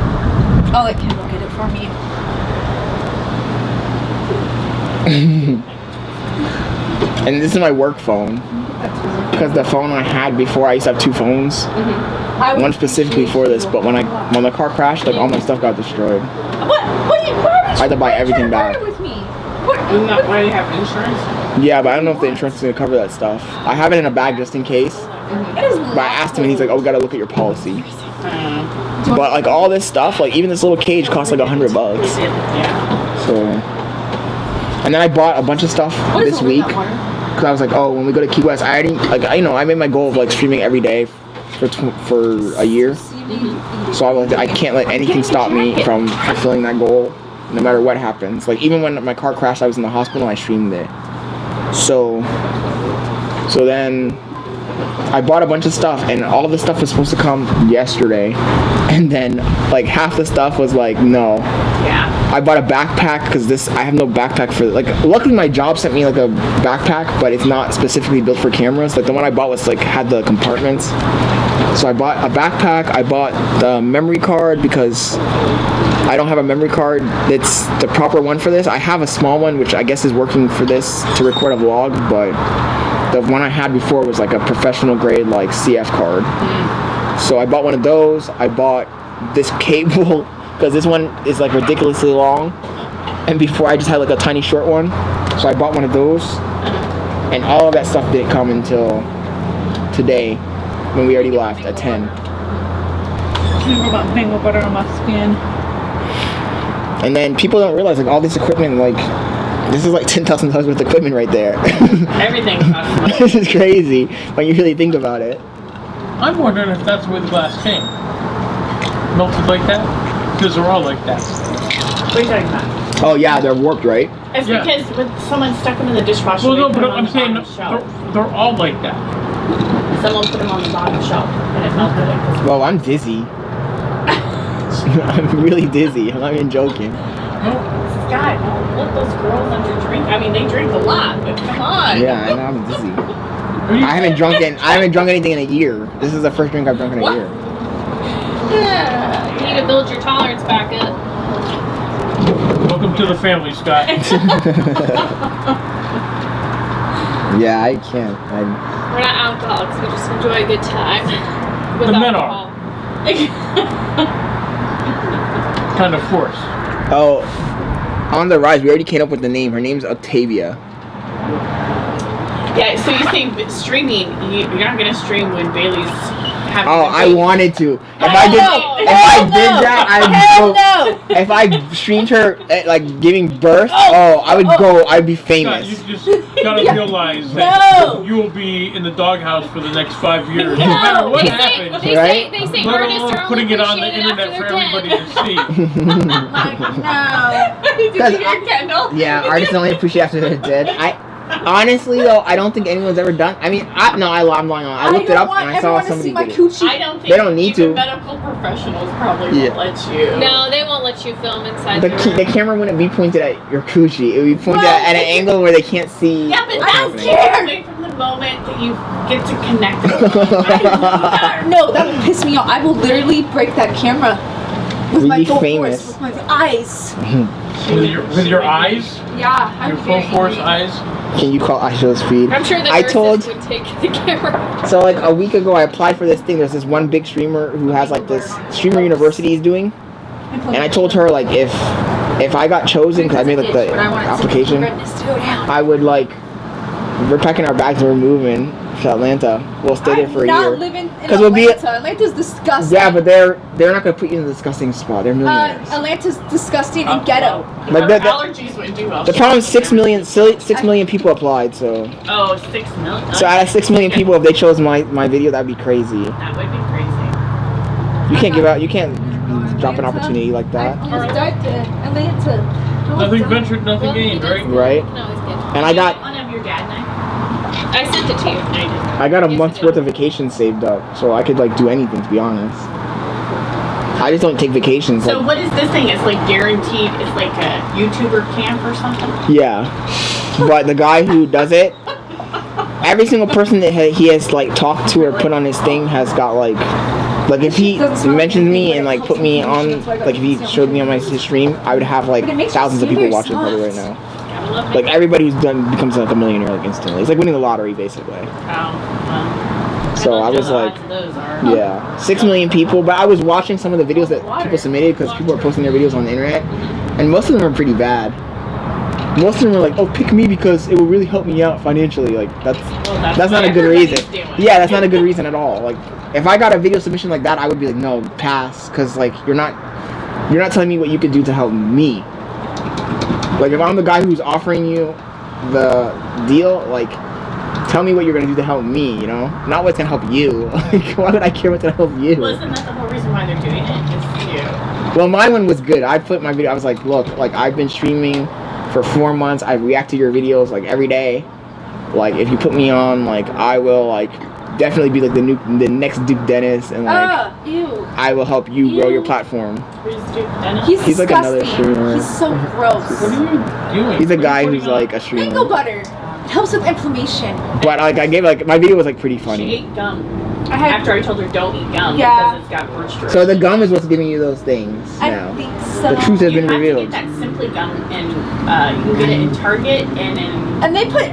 I'll let Kendall get it for me. and this is my work phone. Because the phone I had before, I used to have two phones. One specifically for this, but when the car crashed, like all my stuff got destroyed. I had to buy everything back. With me. Isn't that why they have insurance? Yeah, but I don't know if the insurance is gonna cover that stuff. I have it in a bag just in case. But I asked him and he's like, oh, we gotta look at your policy. But like all this stuff, like even this little cage costs like $100. Yeah. So, and then I bought a bunch of stuff this week because I was like, oh, when we go to Key West, I already like I made my goal of like streaming every day for a year. So I can't let anything stop me from fulfilling that goal, no matter what happens. Like even when my car crashed, I was in the hospital. I streamed it. So then I bought a bunch of stuff, and all of the stuff was supposed to come yesterday, and then like half the stuff was like no. Yeah. I bought a backpack because I have no backpack for like. Luckily, my job sent me like a backpack, but it's not specifically built for cameras. Like the one I bought was like had the compartments. So I bought a backpack. I bought the memory card because I don't have a memory card that's the proper one for this. I have a small one which I guess is working for this to record a vlog, but the one I had before was like a professional grade like CF card. So I bought one of those. I bought this cable because this one is like ridiculously long, and before I just had like a tiny short one. So I bought one of those, and all of that stuff didn't come until today when we already left at 10. About mango butter on my skin. And then people don't realize like all this equipment, like this is like $10,000 worth of equipment right there. Everything costs money. This is crazy when you really think about it. I'm wondering if that's where the glass came. Melted like that? Because they're all like that. What are you talking about? Oh yeah, they're warped, right? It's Yeah. because when someone stuck them in the dishwasher, Well, they no, put but them on I'm the saying bottom shelf. they're all like that. Someone put them on the bottom shelf and it melted it. Well, I'm dizzy. I'm really dizzy. I'm not even joking. Scott, don't let those girls under drink. I mean, they drink a lot, but come on. Yeah, I know I'm dizzy. I haven't drunk anything in a year. This is the first drink I've drunk in a year. You need to build your tolerance back up. Welcome to the family, Scott. Yeah, I can't. We're not alcoholics. We just enjoy a good time with The men alcohol. Kind of force. Oh, on the rise, we already came up with the name. Her name's Octavia. Yeah, so you think streaming, you're not going to stream when Bailey's having Oh, a I baby. wanted to. If I streamed her like giving birth, I'd be Scott, famous. you just gotta realize that you will be in the doghouse for the next 5 years. No matter what happens. Right? They say Let artists alone are putting only it on the appreciated internet after for they're everybody dead. to see. No. Did you hear Kendall? Yeah, artists only appreciate after they're dead. Honestly though, I don't think anyone's ever done. I mean, I'm lying on. I looked it up and I saw somebody my did it. coochie. I don't think They don't need even to. medical professionals probably Yeah. won't let you. No, they won't let you film inside The camera wouldn't be pointed at your coochie. It would be pointed at an angle where they can't see. Yeah, but what's that's happening. get away from the moment that you get to connect with them. No, that would piss me off. I will literally break that camera. With We'd my be full famous. force, with my eyes. With your eyes? Yeah, Your I'm full very force angry. eyes? Can you call IShowSpeed? I'm sure the I nurses told. would take the camera. So like a week ago, I applied for this thing. There's this one big streamer who has like this streamer university he's doing, and I told her like if I got chosen because I made like the application, I would like we're packing our bags and we're moving to Atlanta. We'll stay there for a year. I'm not living in 'Cause we'll be- Atlanta. Atlanta's disgusting. Yeah, but they're not gonna put you in a disgusting spot. They're millionaires. Atlanta's disgusting and ghetto. Like Our the allergies wouldn't do well. the problem is 6 million people applied. So Oh, 6 million. so out of 6 million people, if they chose my video, that'd be crazy. That would be crazy. You can't drop an opportunity like that. I almost died to Atlanta. Nothing ventured, nothing gained, right? Right. No, it's good. And I got One of your dad and I sent it to you. I got a month's worth of vacation saved up, so I could like do anything, to be honest. I just don't take vacations. So Like, what is this thing? It's like guaranteed. It's like a YouTuber camp or something. yeah, but the guy who does it, every single person that he has like talked to or put on his thing has got like if he mentioned me and like put me on, like if he showed me on his stream, I would have like thousands of people watching probably right now. Like everybody who's done becomes like a millionaire like instantly. It's like winning the lottery basically. So I was like, yeah, 6 million people. But I was watching some of the videos that people submitted because people are posting their videos on the internet, and most of them are pretty bad. Most of them are like, oh, pick me because it will really help me out financially. Like that's not a good reason. Yeah, that's not a good reason at all. Like if I got a video submission like that, I would be like, no, pass, because like you're not telling me what you could do to help me. Like if I'm the guy who's offering you the deal, like tell me what you're gonna do to help me, you know? Not what's gonna help you. Like why would I care what's gonna help you? Well, isn't that the whole reason why they're doing it? Just you. Well, my one was good. I put my video, I was like, look, like I've been streaming for 4 months. I react to your videos like every day. Like if you put me on, like I will like definitely be like the next Duke Dennis, and like Ew. I will help you grow your platform. Who's Duke Dennis? He's like another disgusting. streamer. He's so gross. What are you doing? He's a What are guy you who's putting on? like a streamer. Mango butter. It helps with inflammation. But like I gave like my video was like pretty She funny. ate gum. I had. After I told her don't eat gum Yeah. because it's got moisture. So the gum is what's giving you those things I now. think so. The truth has you been have to revealed. get that Simply gum, and you can get it in Target and in And they put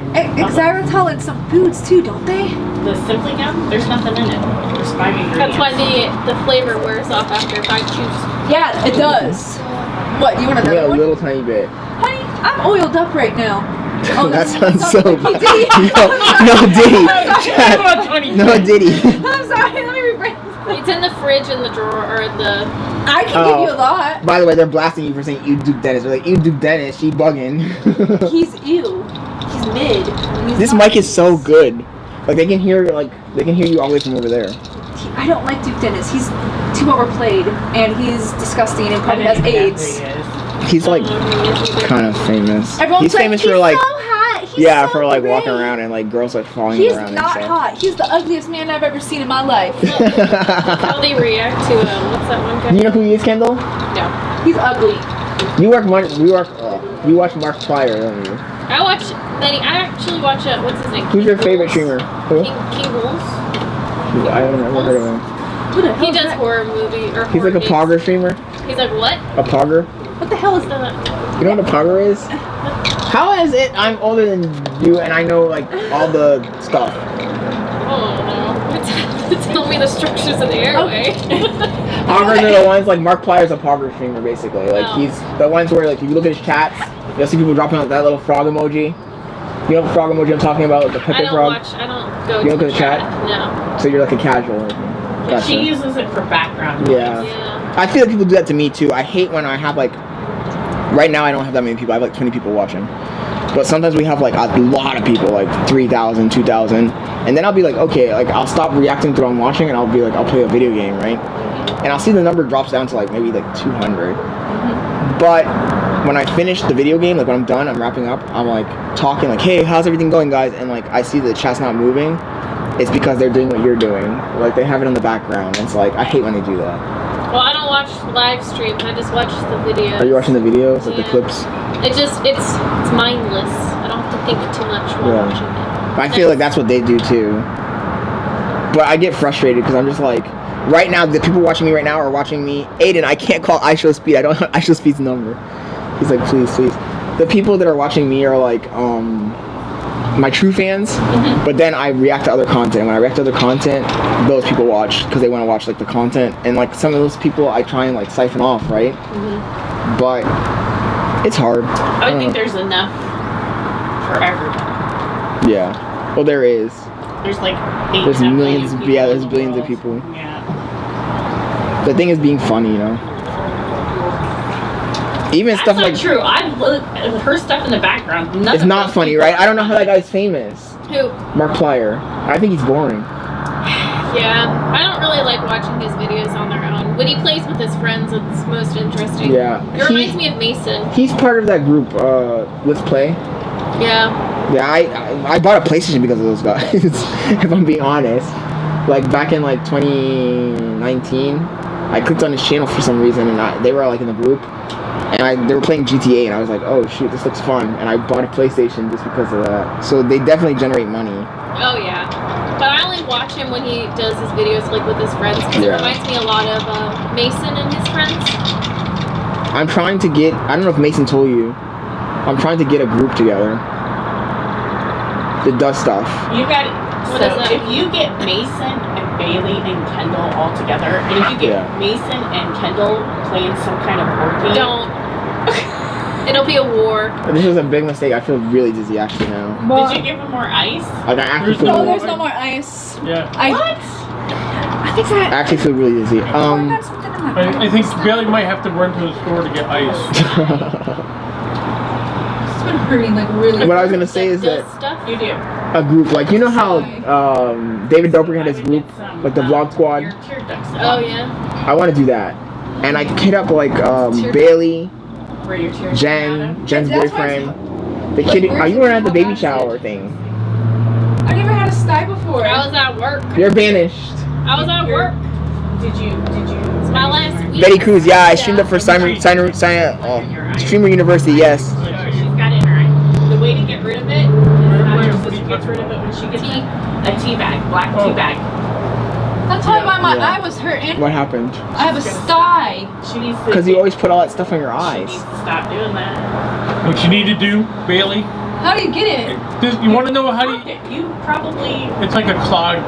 xylitol in some foods too, don't they? the Simply gum. There's nothing in it. There's 5 ingredients. That's why the flavor wears off after 5 chews. Yeah, it does. What, you want another Yeah, a one? little tiny bit. Honey, I'm oiled up right now. Oh, that sounds so Diddy. bad. No, Diddy. No, Diddy. I'm sorry, let me rephrase. It's in the fridge in the drawer or the. I can give you a lot. By the way, they're blasting you for saying you Duke Dennis. They're like, you Duke Dennis, she bugging. He's ew. He's mid. He's This not mic is so good. Like they can hear you all the way from over there. I don't like Duke Dennis. He's too overplayed, and he's disgusting, and probably has AIDS. He's like kind of famous. Everyone's He's famous he's for like so hot. He's yeah, so for like great. walking around and like girls like following He's him around not and hot. He's the ugliest man I've ever seen in my life. How they react to what's that one guy? You know who he is, Kendall? No. He's ugly. You watch Mark Pryor, don't you? I actually watch what's his name? Who's your favorite streamer? Who? King Rules. I don't know, never heard of him. Who the hell He is does that? horror movie or He's like a horror pogger streamer. games. He's like what? A pogger. What the hell is that? You know what a pogger is? How is it I'm older than you and I know like all the stuff? Oh no. Tell me the structures of the airway. Poggers are the ones like Mark Pryor's a pogger streamer basically. Like Oh. he's the ones where like if you look at his chats, you'll see people dropping out that little frog emoji. You know what frog emoji I'm talking about? The I Pepe don't frog. I don't go You don't to go to chat? No. So you're like a casual. Gotcha. She uses it for background. Yeah. Yeah. I feel like people do that to me too. I hate when I have like, right now I don't have that many people. I have like 20 people watching. But sometimes we have like a lot of people, like 3,000, 2,000. And then I'll be like, okay, like I'll stop reacting to what I'm watching and I'll be like, I'll play a video game, right? And I'll see the number drops down to like maybe like 200. But when I finish the video game, like when I'm done, I'm wrapping up, I'm like talking like, hey, how's everything going, guys? And like I see the chat's not moving. It's because they're doing what you're doing. Like they have it in the background. It's like, I hate when they do that. Well, I don't watch live streams. I just watch the videos. Are you watching the videos, like the Yeah. clips? It's mindless. I don't have to think too much while Yeah. watching it. I feel like that's what they do too. But I get frustrated because I'm just like, right now, the people watching me right now are watching me. Aiden, I can't call IShowSpeed. I don't have IShowSpeed's number. He's like, please. The people that are watching me are like, my true fans, but then I react to other content. When I react to other content, those people watch because they want to watch like the content, and like some of those people I try and like siphon off, right? But it's hard. I would think there's enough for everyone. Yeah. Well, there is. There's like There's millions. There's billions of people. Yeah. The thing is being funny, you know. Even That's stuff not like true. I look at her stuff in the background. None it's of not those funny, people right? I don't know how that guy's famous. Who? Markiplier. I think he's boring. Yeah, I don't really like watching his videos on their own. When he plays with his friends, it's most interesting. Yeah. It reminds me of Mason. He's part of that group. Let's Play. Yeah. Yeah, I bought a PlayStation because of those guys. If I'm being honest, like back in like 2019, I clicked on his channel for some reason, and they were like in the group, and they were playing GTA, and I was like, oh shoot, this looks fun, and I bought a PlayStation just because of that. So they definitely generate money. Oh yeah. But I only watch him when he does his videos like with his friends because it reminds me a lot of Mason and his friends. I'm trying to get. I don't know if Mason told you. I'm trying to get a group together. That does stuff. You got it. What So is that? if you get Mason and Bailey and Kendall all together, and if you get Mason and Kendall playing some kind of board game, Don't. It'll be a war. This was a big mistake. I feel really dizzy actually now. Did you give them more ice? Like I actually feel. No, there's no more ice. Yeah. What? I think I actually feel really dizzy. I got something in my I think Bailey might have to run to the store to get ice. It's been hurting like really. What I was gonna say is Does that stuff. You do. a group, like you know how David Dobrik had his group, like the Vlog Squad. Your tear ducts Oh yeah. I want to do that, and I hit up like Bailey, where your tears come out of. Jen's That's why boyfriend. The kid. Are you weren't at the baby shower thing? I never had a sty before. I was at work. You're banished. I was at work. Did you? It's my last week. Betty Cruz, yeah, I streamed up for Streamer University, yes. She's got it in her eye. The way to get rid of it is how your sister gets rid of it when she gets a tea bag, black tea bag. That's why my eye was hurting. What happened? I have a sty. She needs to. Because you always put all that stuff on your She eyes. needs to stop doing that. What you need to do, Bailey? How do you get it? You want to know how do you? You probably It's like a clogged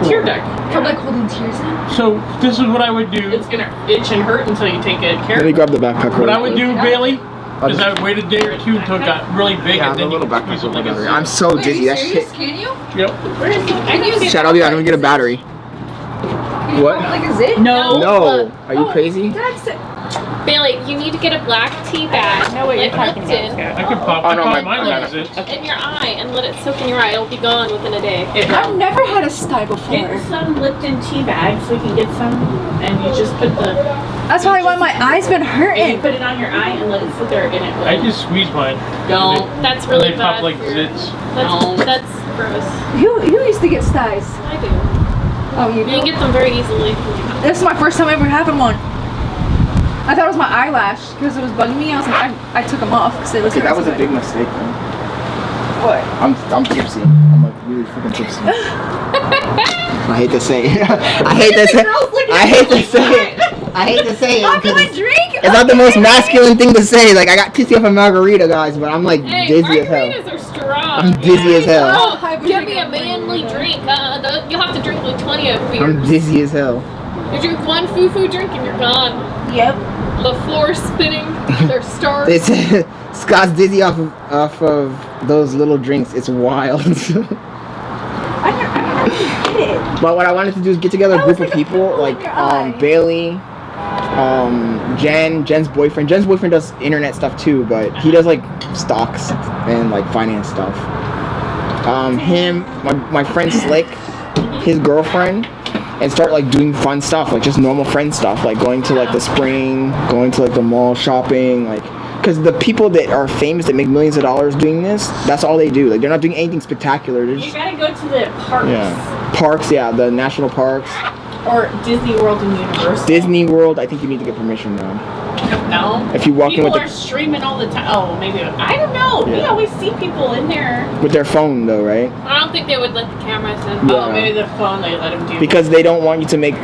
tear duct. From like holding tears in? So this is what I would do. It's gonna itch and hurt until you take good care Let of me it. grab the backpack. What I would do, Bailey, I'll is I would wait a day or two until it got really big, Yeah, and the then you little can backpack squeeze it over like a there. zip. I'm so Wait, dizzy. are That you shit. serious? Can you? Yep. Where is it? I can see Chat, I'll be back. I'm gonna get a battery. Can you What? pop it like a zit? No. No. Are you crazy? That's it. Bailey, you need to get a black tea bag, know what you're like talking Lipton, I could pop. Oh, I no, pop my- mine my- like this. in your eye and let it soak in your eye. It'll be gone within a day. I've never had a sty before. Get some Lipton tea bags so we can get some, and you just put the. That's probably why my eyes been And you hurting. put it on your eye and let it sit there in it. I just squeeze mine. Don't. That's And really they bad. pop like for your- zits. That's gross. You used to get styes. I do. Oh, you You can do? get them very easily. This is my first time ever having one. I thought it was my eyelash because it was bugging me. I was like, I took them off because it was. Okay, that was a big mistake. Though. What? I'm tipsy. I'm like really freaking tipsy. I hate to say it. I hate to say it. I hate to say it. I hate to say it. Popular because drink? It's not the most masculine thing to say. Like I got tipsy off a margarita, guys, but I'm like Hey, dizzy as hell. margaritas are strong. I'm dizzy as hell. Oh, give me a manly drink. You'll have to drink like 20 of beers. I'm dizzy as hell. You drink one foo-foo drink and you're gone. Yep. The floor spinning. They're stars. It's Scott's dizzy off of those little drinks. It's wild. I never did it. But what I wanted to do is get together a group of people, like Bailey, Jen's boyfriend. Jen's boyfriend does internet stuff too, but he does like stocks and like finance stuff. Him, my friend Slick, his girlfriend, and start like doing fun stuff, like just normal friend stuff, like going to like the spring, going to like the mall shopping, like. Because the people that are famous that make millions of dollars doing this, that's all they do. Like they're not doing anything spectacular. They're You just gotta go to the parks. parks, the national parks. Or Disney World and Universal. Disney World, I think you need to get permission though. like a film. If you walk in People with are streaming all the time. Oh, maybe I don't know. We Yeah. always see people in there. with their phone though, right? I don't think they would let the cameras in. Yeah. Oh, maybe the phone they let them do. Because they don't want you to make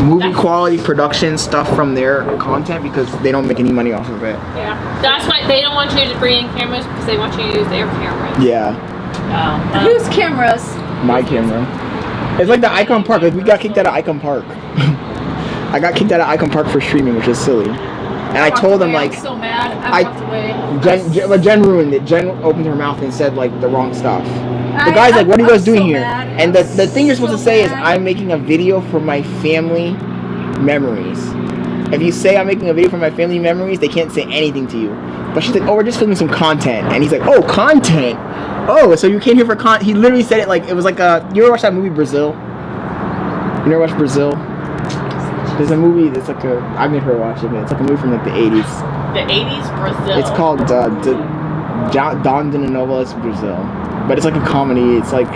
movie quality production stuff from their content because they don't make any money off of it. Yeah. That's why they don't want you to bring in cameras because they want you to use their cameras. Yeah, Whose cameras? my camera. It's like the Icon Park. Like we got kicked out of Icon Park. I got kicked out of Icon Park for streaming, which is silly. And I told them like, I'm so mad. I walked away. Jen ruined it. Jen opened her mouth and said like the wrong stuff. The I- guy's like, what are you I'm guys doing so here? mad. And the thing you're supposed so to say is, mad. I'm making a video for my family memories. If you say I'm making a video for my family memories, they can't say anything to you. But she's like, oh, we're just filming some content. And he's like, oh, content? Oh, so you came here for content? He literally said it like, it was like a, you ever watch that movie Brazil? You never watched Brazil? There's a movie that's like a, I made her watch it, man. It's like a movie from like the 80s. The 80s Brazil. It's called Don de Novelas Brazil. But it's like a comedy. It's like,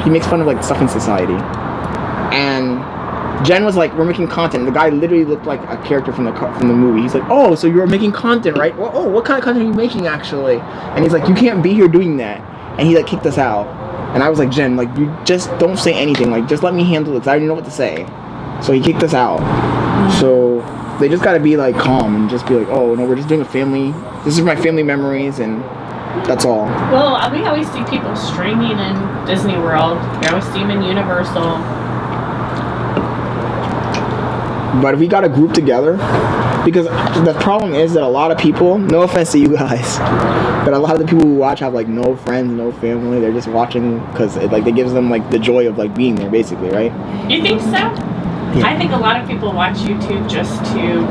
he makes fun of like stuff in society. And Jen was like, we're making content. The guy literally looked like a character from the movie. He's like, oh, so you're making content, right? Well, oh, what kind of content are you making actually? And he's like, you can't be here doing that. And he like kicked us out. And I was like, Jen, like, you just don't say anything. Like, just let me handle it, 'cause I already know what to say. So he kicked us out. So they just gotta be like calm and just be like, oh no, we're just doing a family. This is my family memories, and that's all. Well, we always see people streaming in Disney World. We always see them in Universal. But if we got a group together, because the problem is that a lot of people, no offense to you guys, but a lot of the people who watch have like no friends, no family. They're just watching because it like it gives them like the joy of like being there, basically, right? You think so? Yeah. I think a lot of people watch YouTube just to.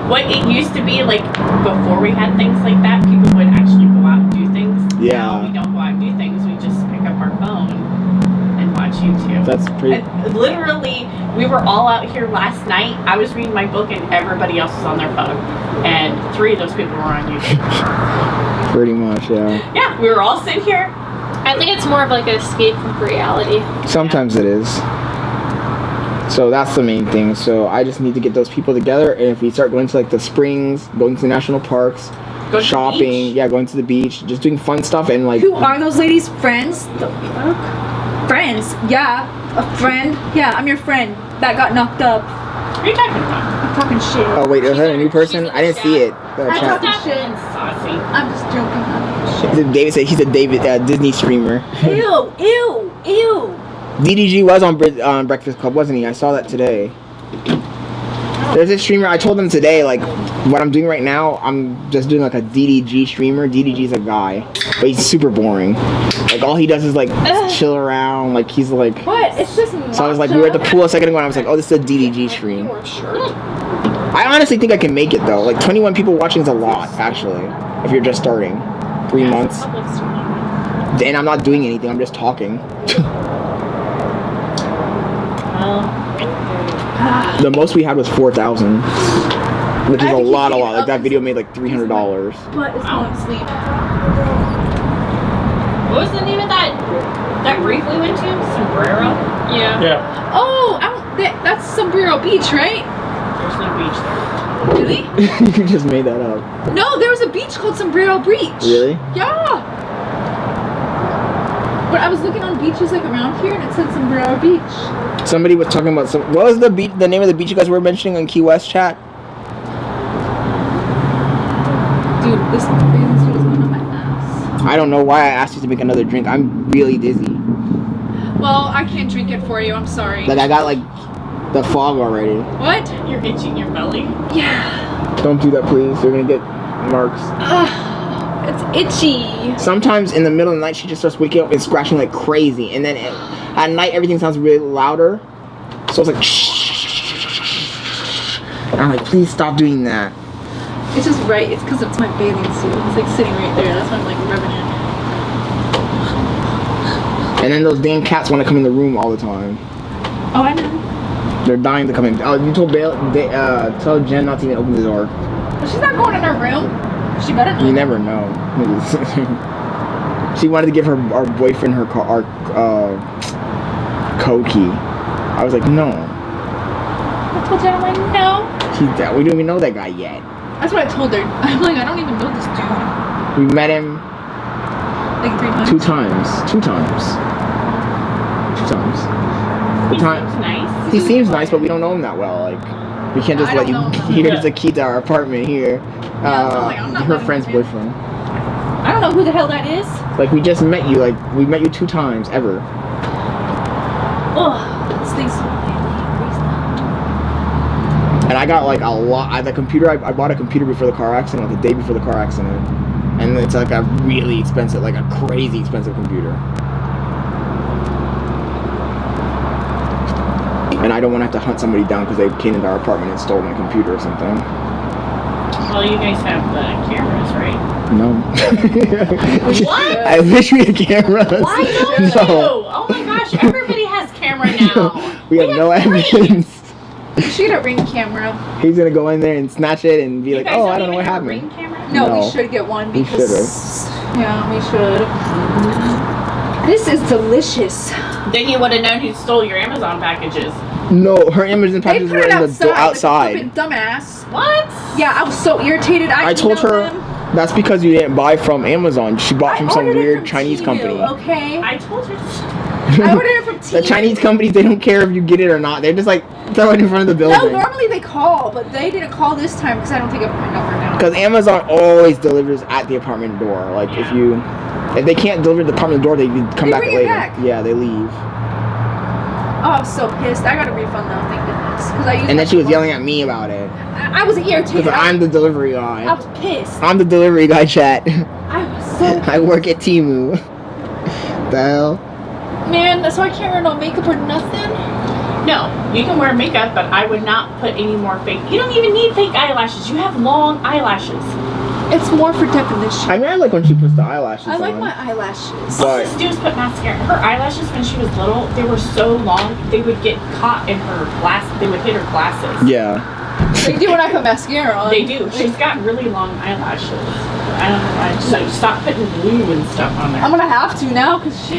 What it used to be like before we had things like that, people would actually go out and do things. Yeah. Now we don't go out and do things. We just pick up our phone and watch YouTube. That's pretty. Literally, we were all out here last night. I was reading my book and everybody else was on their phone. And 3 of those people were on YouTube. Pretty much, yeah. Yeah, we were all sitting here. I think it's more of like an escape from reality. Sometimes it is. So that's the main thing. So I just need to get those people together, and if we start going to like the springs, going to the national parks, Go to the shopping, beach. yeah, going to the beach, just doing fun stuff, and like Who are those ladies? Friends? The fuck? Friends? Yeah. A friend? Yeah, I'm your friend that got knocked up. What are you talking about? I'm talking shit. oh wait, is that a new person? I didn't see it. I Chat. talked Stop shit. being saucy. I'm just joking. I'm talking David said he's a Disney streamer. shit. Ew, ew, ew. DDG was on Breakfast Club, wasn't he? I saw that today. There's a streamer. I told him today, like, what I'm doing right now, I'm just doing like a DDG streamer. DDG's a guy, but he's super boring. Like, all he does is like chill around. Like, he's like. What? It's just. So I was like, we were at the pool a second ago, and I was like, oh, this is a DDG stream. I honestly think I can make it though. Like, 21 people watching is a lot, actually, if you're just starting. 3 months. And I'm not doing anything. I'm just talking. The most we had was 4,000, which is a lot. Like that video made like $300. But it's going to sleep. What was the name of that reef we went to? Sombrero? Yeah. Yeah. Oh, that's Sombrero Beach, right? There's no beach there. Really? You just made that up. No, there was a beach called Sombrero Beach. Really? Yeah. But I was looking on beaches like around here, and it said Sombrero Beach. Somebody was talking about some. What was the beach? The name of the beach you guys were mentioning on Key West chat? Dude, this bathing suit is going on my ass. I don't know why I asked you to make another drink. I'm really dizzy. Well, I can't drink it for you. I'm sorry. Like I got like the fog already. What? You're itching your belly. Yeah. Don't do that, please. You're gonna get marks. It's itchy. Sometimes in the middle of the night, she just starts waking up and scratching like crazy, and then at night everything sounds really louder. So it's like shh. And I'm like, please stop doing that. It's just right. It's because it's my bathing suit. It's like sitting right there. That's why I'm like rubbing it. And then those damn cats want to come in the room all the time. Oh, I know. They're dying to come in. Oh, you told tell Jen not to even open the door. She's not going in her room. She better not. You never know. She wanted to give our boyfriend her code key. I was like, no. Well, gentlemen, no. We don't even know that guy yet. That's what I told her. I'm like, I don't even know this dude. We met him Like 3 times. 2 times. 2 times. 2 times. He seems nice. He seems nice, but we don't know him that well. Like, we can't just I let you. don't know him. Here's the key to our apartment here. I'm not Her letting friend's him in. boyfriend. I don't know who the hell that is. Like, we just met you. Like, we met you 2 times ever. Oh, this thing's so And I got like a lot. I bought a computer before the car accident, like the day before the car accident, and it's like a really expensive, like a crazy expensive computer. And I don't want to have to hunt somebody down because they came into our apartment and stole my computer or something. Well, you guys have the cameras, right? No. What? I wish we had cameras. Why don't you? Oh my gosh, everybody has camera now. We have no evidence. We should get a Ring camera. He's gonna go in there and snatch it and be You like, guys "Oh, I don't don't know what even have a happened." Ring camera? No, No. we should get one We because yeah, we should. This is delicious. Then you would have known who stole your Amazon packages. No, her image and They packages put were it in outside. the outside. Like a flippin' dumbass. What? Yeah, I was so irritated. I told her emailed them. that's because you didn't buy from Amazon. She bought from I some ordered it weird from Chinese Temu, company. Okay. I told her. I ordered it from Temu. The Chinese companies, they don't care if you get it or not. They just like throw it in front of the No, building. normally they call, but they didn't call this time because I don't think I put my number down. Because Amazon always delivers at the apartment door. Like if they can't deliver the apartment door, they come They back bring it later. back. Yeah, they leave. Oh, I was so pissed. I got a refund though, thank goodness. Because I used And my then she was phone. yelling at me about it. I was irritated. Because I'm the delivery I guy. was pissed. I'm the delivery guy, chat. I was so I work at Temu. The hell? man. So I can't wear no makeup or nothing. No, you can wear makeup, but I would not put any more fake. You don't even need fake eyelashes. You have long eyelashes. It's more for definition. I mean, I like when she puts the eyelashes I like on. my eyelashes. But- All she do is put mascara. Her eyelashes, when she was little, they were so long, they would get caught in her glass. They would hit her glasses. Yeah. They do when I put mascara on. They do. She's got really long eyelashes. I don't know why. So stop putting glue and stuff on there. I'm gonna have to now because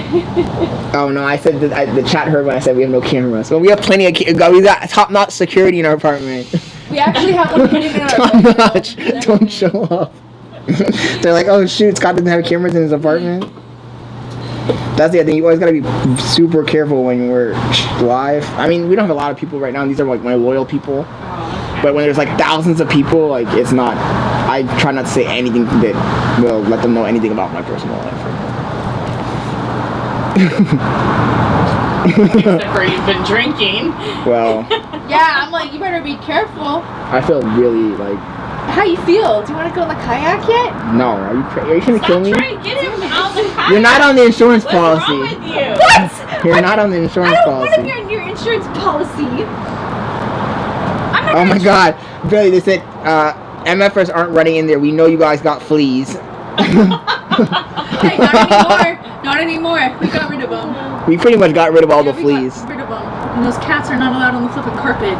Oh no, I said that the chat heard when I said we have no cameras. Well, we have plenty of we got top-notch security in our apartment. we actually have one hidden in our Top-notch. Don't show up. They're like, oh shoot, Scott doesn't have cameras in his apartment. That's the other thing. You always gotta be super careful when we're live. I mean, we don't have a lot of people right now. And these are like my loyal people. But when there's like thousands of people, like it's not. I try not to say anything that will let them know anything about my personal life. Except for you've been drinking. Well, Yeah, I'm like, you better be careful. I feel really like. How you feel? Do you want to go on the kayak yet? No, are you trying to kill Stop me? trying to get him out the kayak. You're not on the insurance What's wrong policy. with you? What? You're not on the insurance I don't want to policy. be on your insurance policy. I'm not Oh my gonna- god. Billy, they said MFers aren't running in there. We know you guys got fleas. Hey, not anymore. Not anymore. We got rid of them. We pretty much got rid of all the We fleas. got rid of them. And those cats are not allowed on the flipping carpet.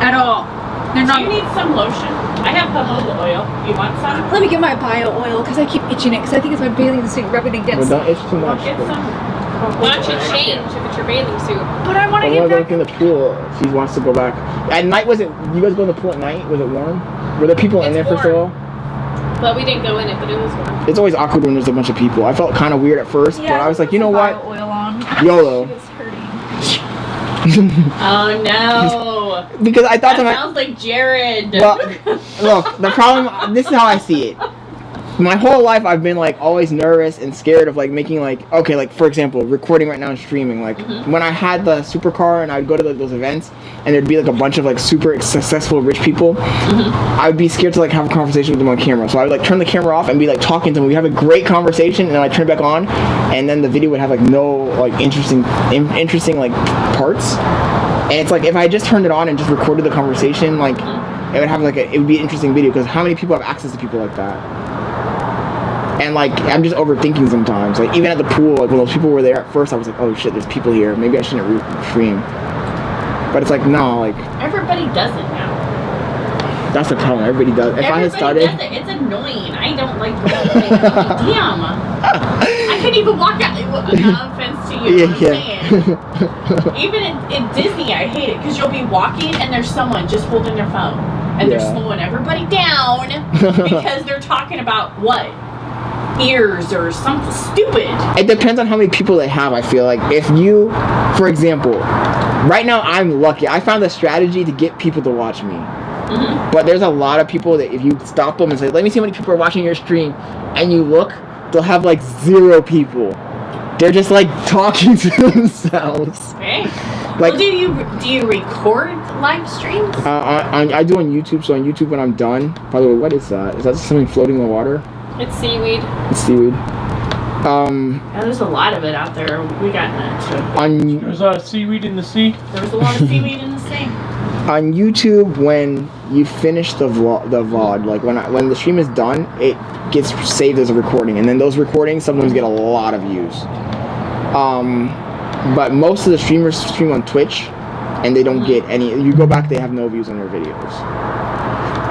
At all. They're Do not. you need some lotion? I have jojoba oil. You want some? Let me get my bio oil because I keep itching it because I think it's my bathing suit rubbing Well, against. don't itch too Well, much. get but- some. Why don't you change if it's your bathing suit? But I want I to want get to back. go in the pool. She wants to go back. At night, was it? You guys go in the pool at night? Was it warm? Were there people in It's there first of all? warm. But we didn't go in it, but it was warm. It's always awkward when there's a bunch of people. I felt kind of weird at first, but I was like, you know what? Bio oil on. YOLO. It's hurting. Oh no. Because I thought That to my sounds like Jared. well, look, the problem. This is how I see it. My whole life, I've been like always nervous and scared of like making like okay, like for example, recording right now and streaming. Like when I had the supercar and I'd go to like, those events and there'd be like a bunch of like super successful rich people, I would be scared to like have a conversation with them on camera. So I would like turn the camera off and be like talking to them. We have a great conversation and then I turn it back on, and then the video would have like no like interesting like parts. And it's like if I just turned it on and just recorded the conversation, like it would have like it would be an interesting video because how many people have access to people like that? And like I'm just overthinking sometimes. Like even at the pool, like when those people were there at first, I was like, oh shit, there's people here. Maybe I shouldn't stream. But it's like no, like Everybody does it now. That's the problem. Everybody does. If I had started, does it. It's annoying. I don't like the whole thing. I'm like, damn. I couldn't even walk out. No offense to you. I'm saying. Even in Disney, I hate it because you'll be walking and there's someone just holding their phone and they're slowing everybody down because they're talking about what? Ears or something stupid. It depends on how many people they have. I feel like if you, for example, right now I'm lucky. I found a strategy to get people to watch me. But there's a lot of people that if you stop them and say, let me see how many people are watching your stream, and you look, they'll have like 0 people. They're just like talking to themselves. Okay. Like, well, do you record live streams? I do on YouTube. So on YouTube when I'm done. By the way, what is that? Is that something floating in the water? It's seaweed. It's seaweed. Yeah, there's a lot of it out there. We got that too. There's a lot of seaweed in the sea. There's a lot of seaweed in the sea. On YouTube, when you finish the VOD, like when the stream is done, it gets saved as a recording, and then those recordings sometimes get a lot of views. But most of the streamers stream on Twitch, and they don't get any. You go back, they have no views on their videos.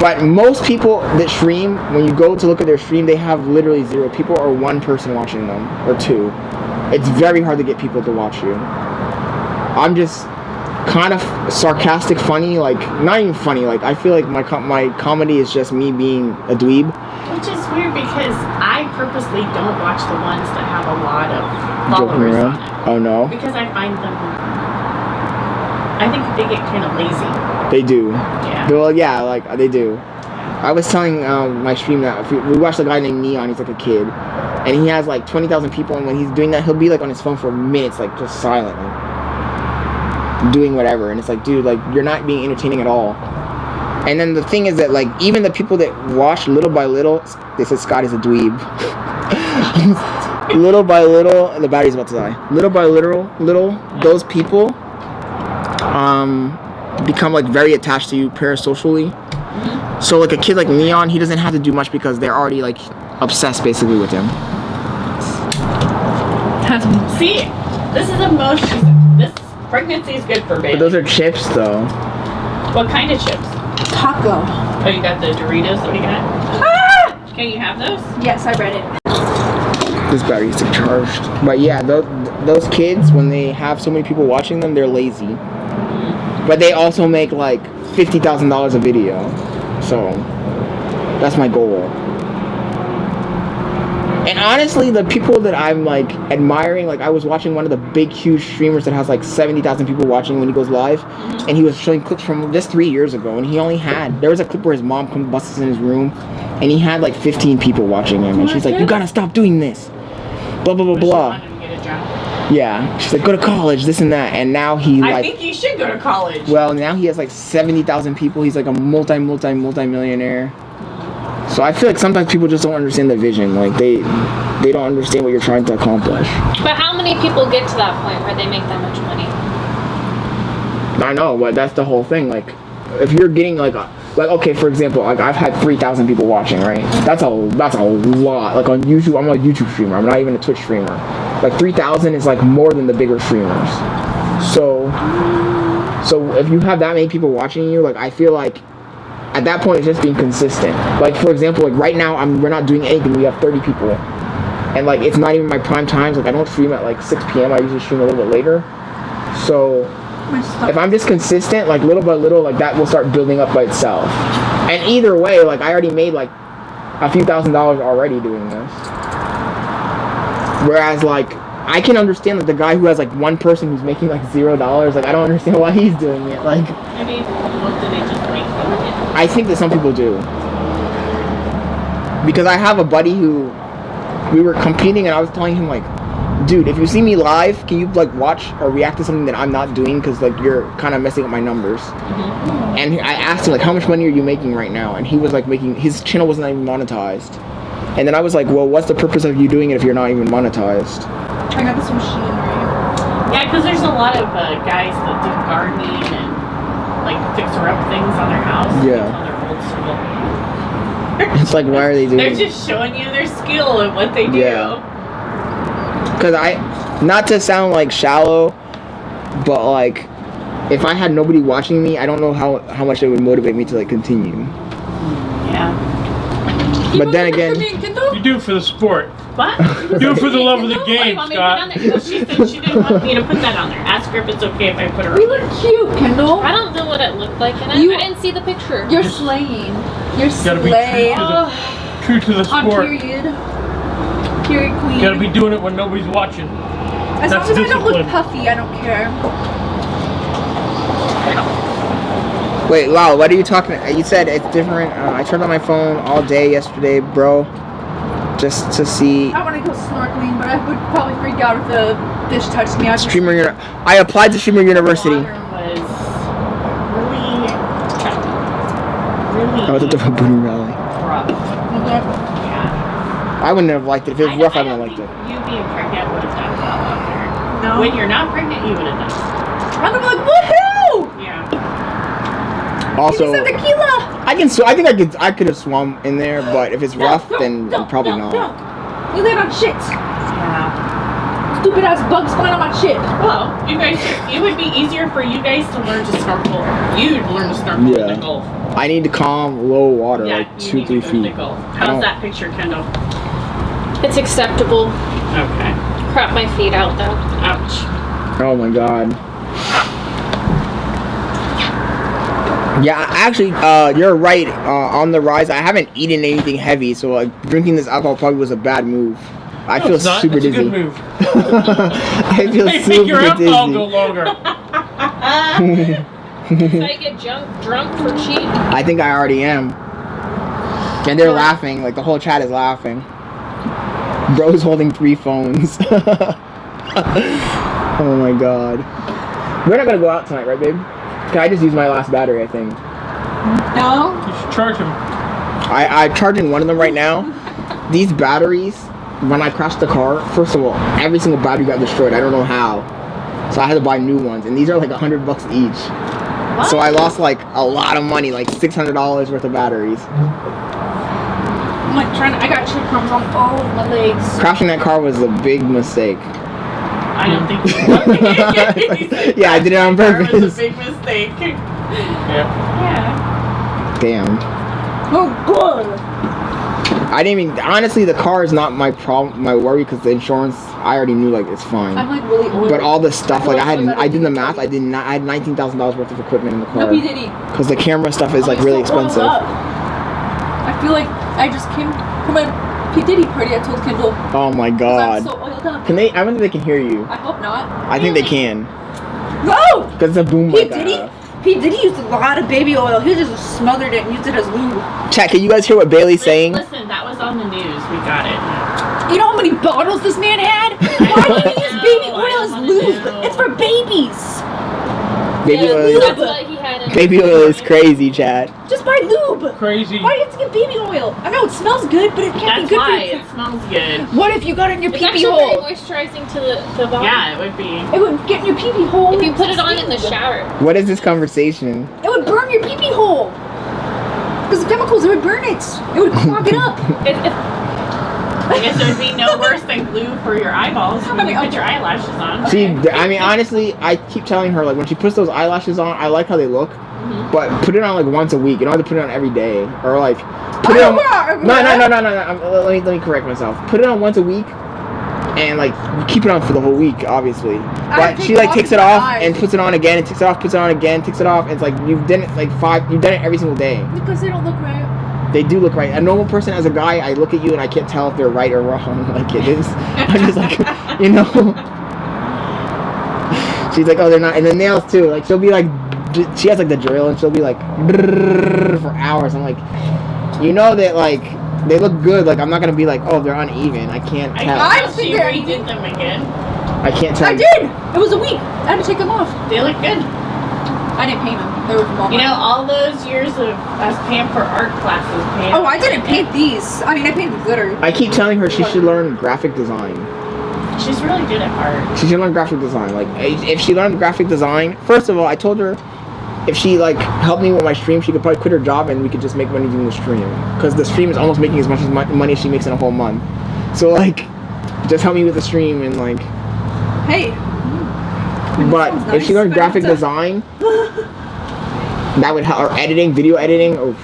But most people that stream, when you go to look at their stream, they have literally 0 people or 1 person watching them, or 2. It's very hard to get people to watch you. I'm just kind of sarcastic, funny, like not even funny. Like I feel like my comedy is just me being a dweeb. Which is weird because I purposely don't watch the ones that have a lot of followers on it. Oh no. Because I find them. I think they get kind of lazy. They do. Yeah. Well, yeah, like they do. I was telling my stream that we watched a guy named Neon. He's like a kid, and he has like 20,000 people. And when he's doing that, he'll be like on his phone for minutes, like just silently doing whatever. And it's like, dude, like you're not being entertaining at all. And then the thing is that like even the people that watch little by little, they said Scott is a dweeb. Little by little, the battery's about to die. Little by little, those people become like very attached to you parasocially. So like a kid like Neon, he doesn't have to do much because they're already like obsessed basically with him. See, this is this pregnancy is good for baby. But those are chips though. What kind of chips? Taco. Oh, you got the Doritos? What do you got? Ah! Can you have those? Yes, I read it. This battery's charged. But yeah, those kids, when they have so many people watching them, they're lazy. But they also make like $50,000 a video. So that's my goal. And honestly, the people that I'm like admiring, like I was watching one of the big huge streamers that has like 70,000 people watching when he goes live, and he was showing clips from just 3 years ago, and he only had, there was a clip where his mom comes busts in his room and he had like 15 people watching him, and she's like, you gotta stop doing this, blah blah blah blah. Yeah, she's like, go to college, this and that, and now he like, I think you should go to college. well, now he has like 70,000 people. He's like a multi-millionaire. So I feel like sometimes people just don't understand the vision. Like they don't understand what you're trying to accomplish. But how many people get to that point where they make that much money? I know, but that's the whole thing. Like, if you're getting like okay, for example, like I've had 3,000 people watching, right? That's a lot. Like on YouTube, I'm a YouTube streamer. I'm not even a Twitch streamer. Like 3,000 is like more than the bigger streamers. So if you have that many people watching you, like I feel like at that point it's just being consistent. Like for example, like right now we're not doing anything. We have 30 people, and like it's not even my prime times. Like I don't stream at like 6 p.m. I usually stream a little bit later. So if I'm just consistent, like little by little, like that will start building up by itself. And either way, like I already made like a few $1,000s already doing this. Whereas like I can understand that the guy who has like one person who's making like $0, like I don't understand why he's doing it. Like Maybe do they just make them? I think that some people do. Because I have a buddy who we were competing and I was telling him like, dude, if you see me live, can you like watch or react to something that I'm not doing, because like you're kind of messing up my numbers. And I asked him like, how much money are you making right now? And he was like his channel wasn't even monetized. And then I was like, well, what's the purpose of you doing it if you're not even monetized? I got this machine right Yeah, because there's a lot of guys that do gardening and like fixer-up things on their house. Yeah. On their old school. It's like, why are they doing They're it? just showing you their skill and what they do. Yeah. Because not to sound like shallow, but like if I had nobody watching me, I don't know how much it would motivate me to like continue. Yeah. But then again, You do it for the sport. What? Do it for the love of the Oh, game, you want me to put it on Scott. there? Well, she said she didn't want me to put that on there. Ask her if it's okay if I put her You on there. look cute, Kendall. I don't know what it looked like, and I didn't see the picture. You're slaying. You're Gotta be slaying. true to the On sport. period. Period queen. Gotta be doing it when nobody's watching. As long That's as I don't look discipline. puffy, I don't care. wait, Lal, what are you talking? You said it's different. I turned on my phone all day yesterday, bro, just to see. I want to go snorkeling, but I would probably freak out if the fish touched me. Streamer, I applied to Streamer University. The water was really choppy. Really I was at the Booty Valley. rough. Yeah. I wouldn't have liked it. If it was rough, I wouldn't have liked it. You being pregnant would have done well out there. No. When you're not pregnant, you would have done. I'm gonna be like, woohoo! Yeah. Also, Give me some tequila! I can. I think I could have swum in there, but if it's rough, then probably not. You land on shit. Yeah. Stupid ass bugs flying on my shit. Well, you guys, it would be easier for you guys to learn to snorkel. You'd learn to snorkel in the Gulf. I need to calm low water, Yeah, like you 2-3 need to go to the feet. Gulf. I How's don't- that picture, Kendall? It's acceptable. Okay. Crap my feet out though. Ouch. Oh my god. Yeah, actually, you're right. On the rise, I haven't eaten anything heavy, so like drinking this alcohol probably was a bad move. I No, feel it's not. super It's a dizzy. good move. I feel They make your super alcohol go dizzy. longer. So I get drunk for cheap. I think I already am. And they're laughing, like the whole chat is laughing. Bro's holding 3 phones. Oh my god. We're not gonna go out tonight, right, babe? Can I just use my last battery, I think? No? You should charge him. I'm charging one of them right now. These batteries, when I crashed the car, first of all, every single battery got destroyed. I don't know how. So I had to buy new ones, and these are like $100 each. What? So I lost like a lot of money, like $600 worth of batteries. I'm like I got shit crumbs on all of my legs. Crashing that car was a big mistake. I don't think you Yeah, I did it on That was purpose. a big mistake. Yeah. Yeah. Damn. Oh, good. I didn't even, honestly, the car is not my problem, my worry, because the insurance, I already knew like it's fine. I'm like really old. But all the stuff, like I did the math, I did. had $19,000 worth of equipment in the car. No, he didn't. Because the camera stuff is like I'm really so oiled expensive. up. I feel like I just came from a P. Diddy party. I told Kendall. Oh my 'Cause god. I'm so oiled up. Can they, I wonder if they can hear you. I hope not. I think they can. No! Because it's a boom P. mic. Diddy? P. Diddy used a lot of baby oil. He just smothered it and used it as lube. Chat, can you guys hear what Bailey's saying? Listen, that was on the news. We got it. You know how many bottles this man had? Why did he use baby oil as lube? It's for babies. Baby Yeah, oil, that's what he had in baby oil is crazy, chat. Just buy lube. Crazy. Why do you have to get baby oil? I know it smells good, but it can't That's be good why for you. it smells good. What if you got it in your It's pee actually very hole? moisturizing to the body. Yeah, it would be. It would get in your pee hole. If you put it on in the shower. What is this conversation? It would burn your pee hole. Because the chemicals, it would burn it. It would clog it up. I guess it would be no worse than glue for your eyeballs when you put your eyelashes on. See, I mean, honestly, I keep telling her, like, when she puts those eyelashes on, I like how they look, but put it on, like, once a week. You don't have to put it on every day. Or, like, put it on... No. Let me correct myself. Put it on once a week, and, like, keep it on for the whole week, obviously. But she, like, takes it off and puts it on again, and takes it off, puts it on again, takes it off, and it's like, you've done it, like, you've done it every single day. Because they don't look right. They do look right. A normal person, as a guy, I look at you and I can't tell if they're right or wrong. Like, it is. I'm just like, you know. She's like, oh, they're not. And the nails too. Like, she'll be like, she has like the drill, and she'll be like, for hours. I'm like, you know that like they look good. Like, I'm not gonna be like, oh, they're uneven. I can't tell. I I think she they're- redid them again. I can't tell. I did. It was a week. I had to take them off. They look good. I didn't paint them. They were from Walmart. You know, all those years of us paying for art classes, paying. Oh, I didn't paint these. I mean, I painted glitter. I keep telling her she should learn graphic design. She's really good at art. She should learn graphic design. Like, if she learned graphic design, first of all, I told her if she like helped me with my stream, she could probably quit her job and we could just make money doing the stream. Because the stream is almost making as much as money as she makes in a whole month. So like, just help me with the stream and like. Hey. But Sounds if she nice, learned but graphic it's a- design, that would help. Or editing, video editing. Oh,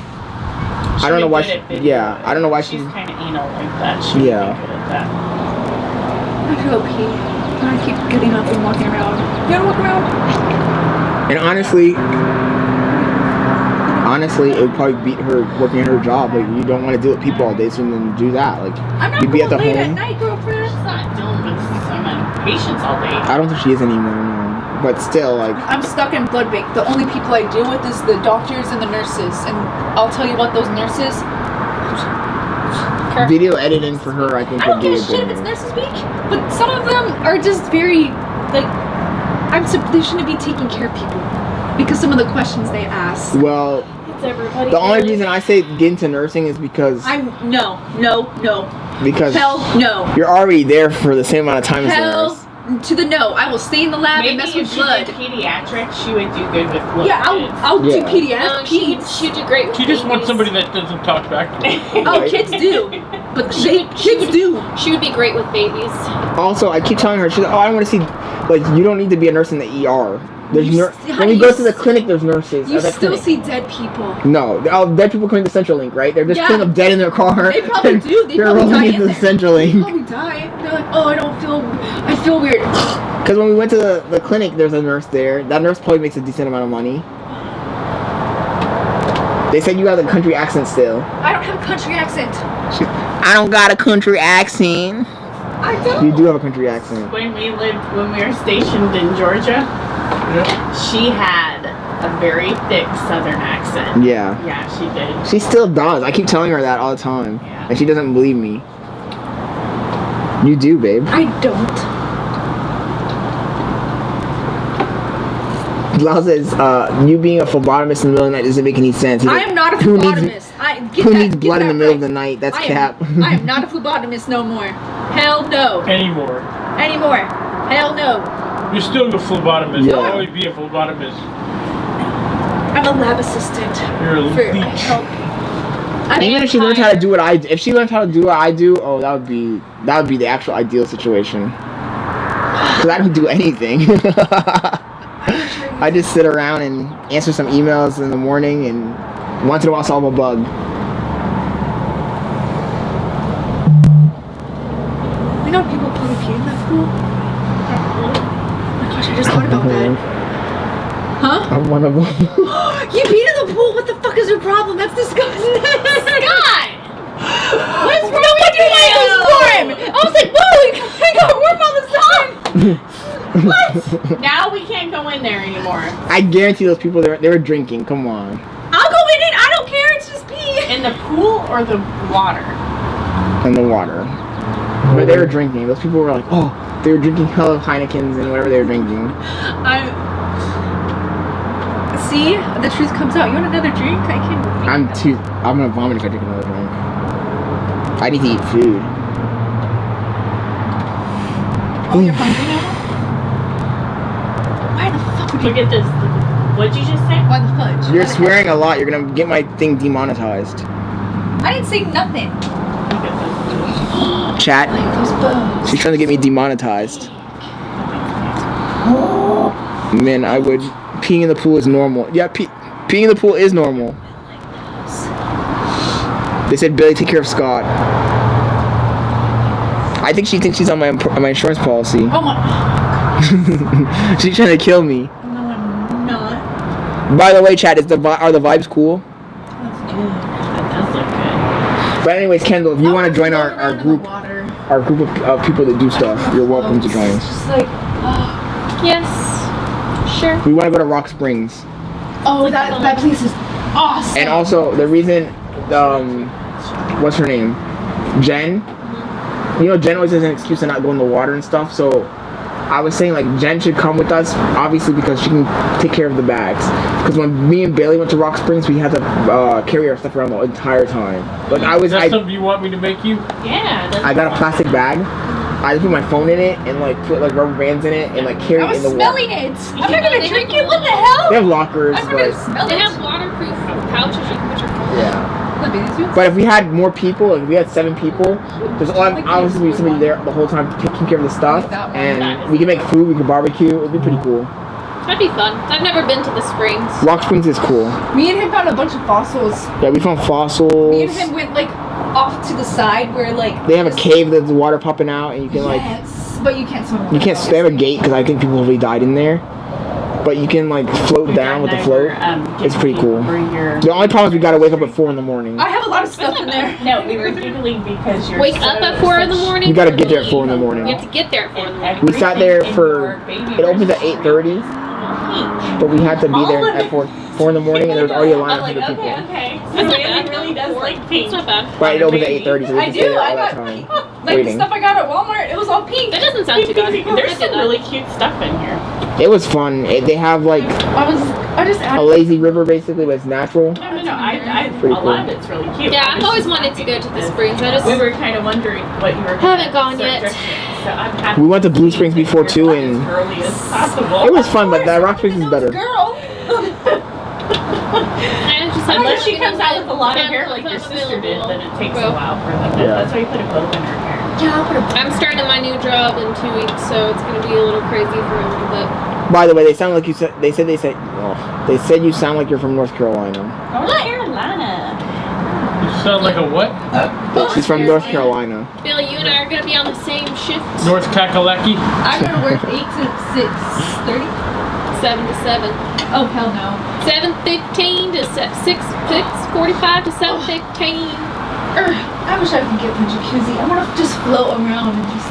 I don't know why. She'd be good at video. I don't know why She's she. kind of anal like that. She'd be good at that. I feel pee. I keep getting up and walking around. You wanna walk around? And honestly, it would probably beat her working at her job. Like, you don't want to deal with people all day, so then do that. Like, I'm not you'd be at the late at home. night, girlfriend. She's not dealing with someone patients all day. I don't think she is anymore. No. But still, like, I'm stuck in blood bank. The only people I deal with is the doctors and the nurses. And I'll tell you what, those nurses. video editing for her, I think, I don't would be give a a shit if good it's move. Nurses Week, but some of them are just very, like, they shouldn't be taking care of people because some of the questions they ask. Well, It's everybody. the only reason I say get into nursing is because No. because Hell no. you're already there for the same amount of time as the Hell nurse. to the no. I will stay in the lab and Maybe mess if with she blood. did pediatrics, she would do good with little Yeah, kids. I'll do Yeah. pediatrics. She'd do great with She just wants babies. somebody that doesn't talk back to her. Oh, Right. kids do, but kids do. She would be great with babies. Also, I keep telling her, she's like, oh, I want to see, like, you don't need to be a nurse in the ER. There's You when honey, we go you to the clinic, there's nurses. You at the still clinic. see dead people. No, dead people coming to CenturyLink, right? They're just Yeah. putting them dead in their car. They probably do. They They're probably rolling die into in the there. They CenturyLink. probably die. They're like, oh, I feel weird. Because when we went to the clinic, there's a nurse there. That nurse probably makes a decent amount of money. They said you have a country accent still. I don't have a country accent. I don't got a country accent. I don't. You do have a country accent. When we were stationed in Georgia, she had a very thick Southern accent. Yeah. Yeah, she did. She still does. I keep telling her that all the time. Yeah. And she doesn't believe me. You do, babe. I don't. Lau says, you being a phlebotomist in the middle of the night doesn't make any sense. He's I like, am not a who needs- phlebotomist. Who needs blood in the middle of the night? That's cap. I am not a phlebotomist no more. Hell no. Anymore. Anymore. Hell no. You're still a phlebotomist. Yeah. You'll always be a phlebotomist. I'm a lab assistant. You're a For leech. help. Even if she learned how to do what I do, if she learned how to do what I do, oh, that would be the actual ideal situation. Because I don't do anything. I just sit around and answer some emails in the morning and once in a while solve a bug. You know people probably pee in that pool? Oh my gosh, I just thought about that. Huh? I'm one of them. You peed in the pool? What the fuck is your problem? That's disgusting. God! What's wrong with you? It was warm. I was like, whoa, it got warm all the time. What? Now we can't go in there anymore. I guarantee those people they were drinking. Come on. I'll go in it. I don't care. It's just pee. In the pool or the water? In the water. But they were drinking. Those people were like, oh, they were drinking hella Heinekens and whatever they were drinking. See, the truth comes out. You want another drink? I can. I'm gonna vomit if I drink another drink. I need to eat food. Oh, you're hungry now? Why the fuck would you? Look at this. What'd you just say? Why the fudge? You're Why the swearing a lot. You're gonna get my thing demonetized. heck? I didn't say nothing. Look at this. Chat. Like those bows. She's trying to get me demonetized. Man, I would. Peeing in the pool is normal. Yeah, peeing in the pool is normal. They said, Billy, take care of Scott. I think she thinks she's on my insurance policy. Oh my. She's trying to kill me. No, I'm not. By the way, chat, are the vibes cool? That's good. That does look good. But anyways, Kendall, if you want to join our group of people that do stuff, you're welcome to join. It's just like, Yes. Sure. We want to go to Rock Springs. oh, that place is awesome. And also, the reason, what's her name? Jen? You know, Jen always has an excuse to not go in the water and stuff, so I was saying, like, Jen should come with us, obviously, because she can take care of the bags. Because when me and Bailey went to Rock Springs, we had to carry our stuff around the entire time. Like, Is that something you want me to make you? Yeah. I got a plastic bag. I just put my phone in it and, like, put, like, rubber bands in it and, like, carry I it was in the smelling water. it. I'm not gonna drink it. What the hell? They have lockers, I'm not gonna but, smell They it. have waterproof pouches you can put your phone in. yeah. The babies do? But if we had more people, like, if we had 7 people, there's obviously somebody there the whole time taking care of the stuff, and we can make food, we can barbecue, it'd be pretty cool. That'd be fun. I've never been to the springs. Rock Springs is cool. Me and him found a bunch of fossils. Yeah, we found fossils. Me and him went like off to the side where like They have a cave that's water popping out, and you can like. Yes, but you can't swim. You can't. They have a gate because I think people really died in there. But you can like float down with the float. It's pretty cool. The only problem is we gotta wake up at 4 in the morning. I have a lot of stuff in there. No, we were giggling because you're Wake up at 4 in the morning? You gotta get there at 4 in the morning. You have to get there at 4 in the morning. We sat there for. It opens at 8:30, but we had to be there at 4 in the morning, and there was already a line I'm of like, 100 people. okay. So That's not Bailey bad. really does like pink. It's not bad. But it opens at 8:30, so we I can stay do. there I all that got time. like the Waiting. stuff I got at Walmart. It was all pink. That doesn't sound too bad. There's some really cute stuff in here. It was fun. They have like I just a added. lazy river basically, but it's natural. No. A Pretty lot cool. of it's really cute. Yeah, I I've was always just wanted to go to the springs. I just We were kind of wondering what you were. Haven't gone yet. So I'm happy. We went to Blue Springs before too, and as early as possible. it was fun. But that Rock Springs is better. Girl. Unless she comes out with a lot of hair like your sister did, then it takes a while for them. Yeah. That's why you put a bow in her hair. Yeah, I'll put a. I'm starting my new job in 2 weeks, so it's gonna be a little crazy for a little bit. By the way, they sound like you said. They said. They said you sound like you're from North Carolina. North Carolina. You sound like a what? She's from North Carolina. Billy, you and I are gonna be on the same shift. North Kakalaki? I'm gonna work 8 to 6:30. 7 to 7. Oh hell no. 7:15 to 6:45 to 7:15. I wish I could get in the jacuzzi. I want to just float around and just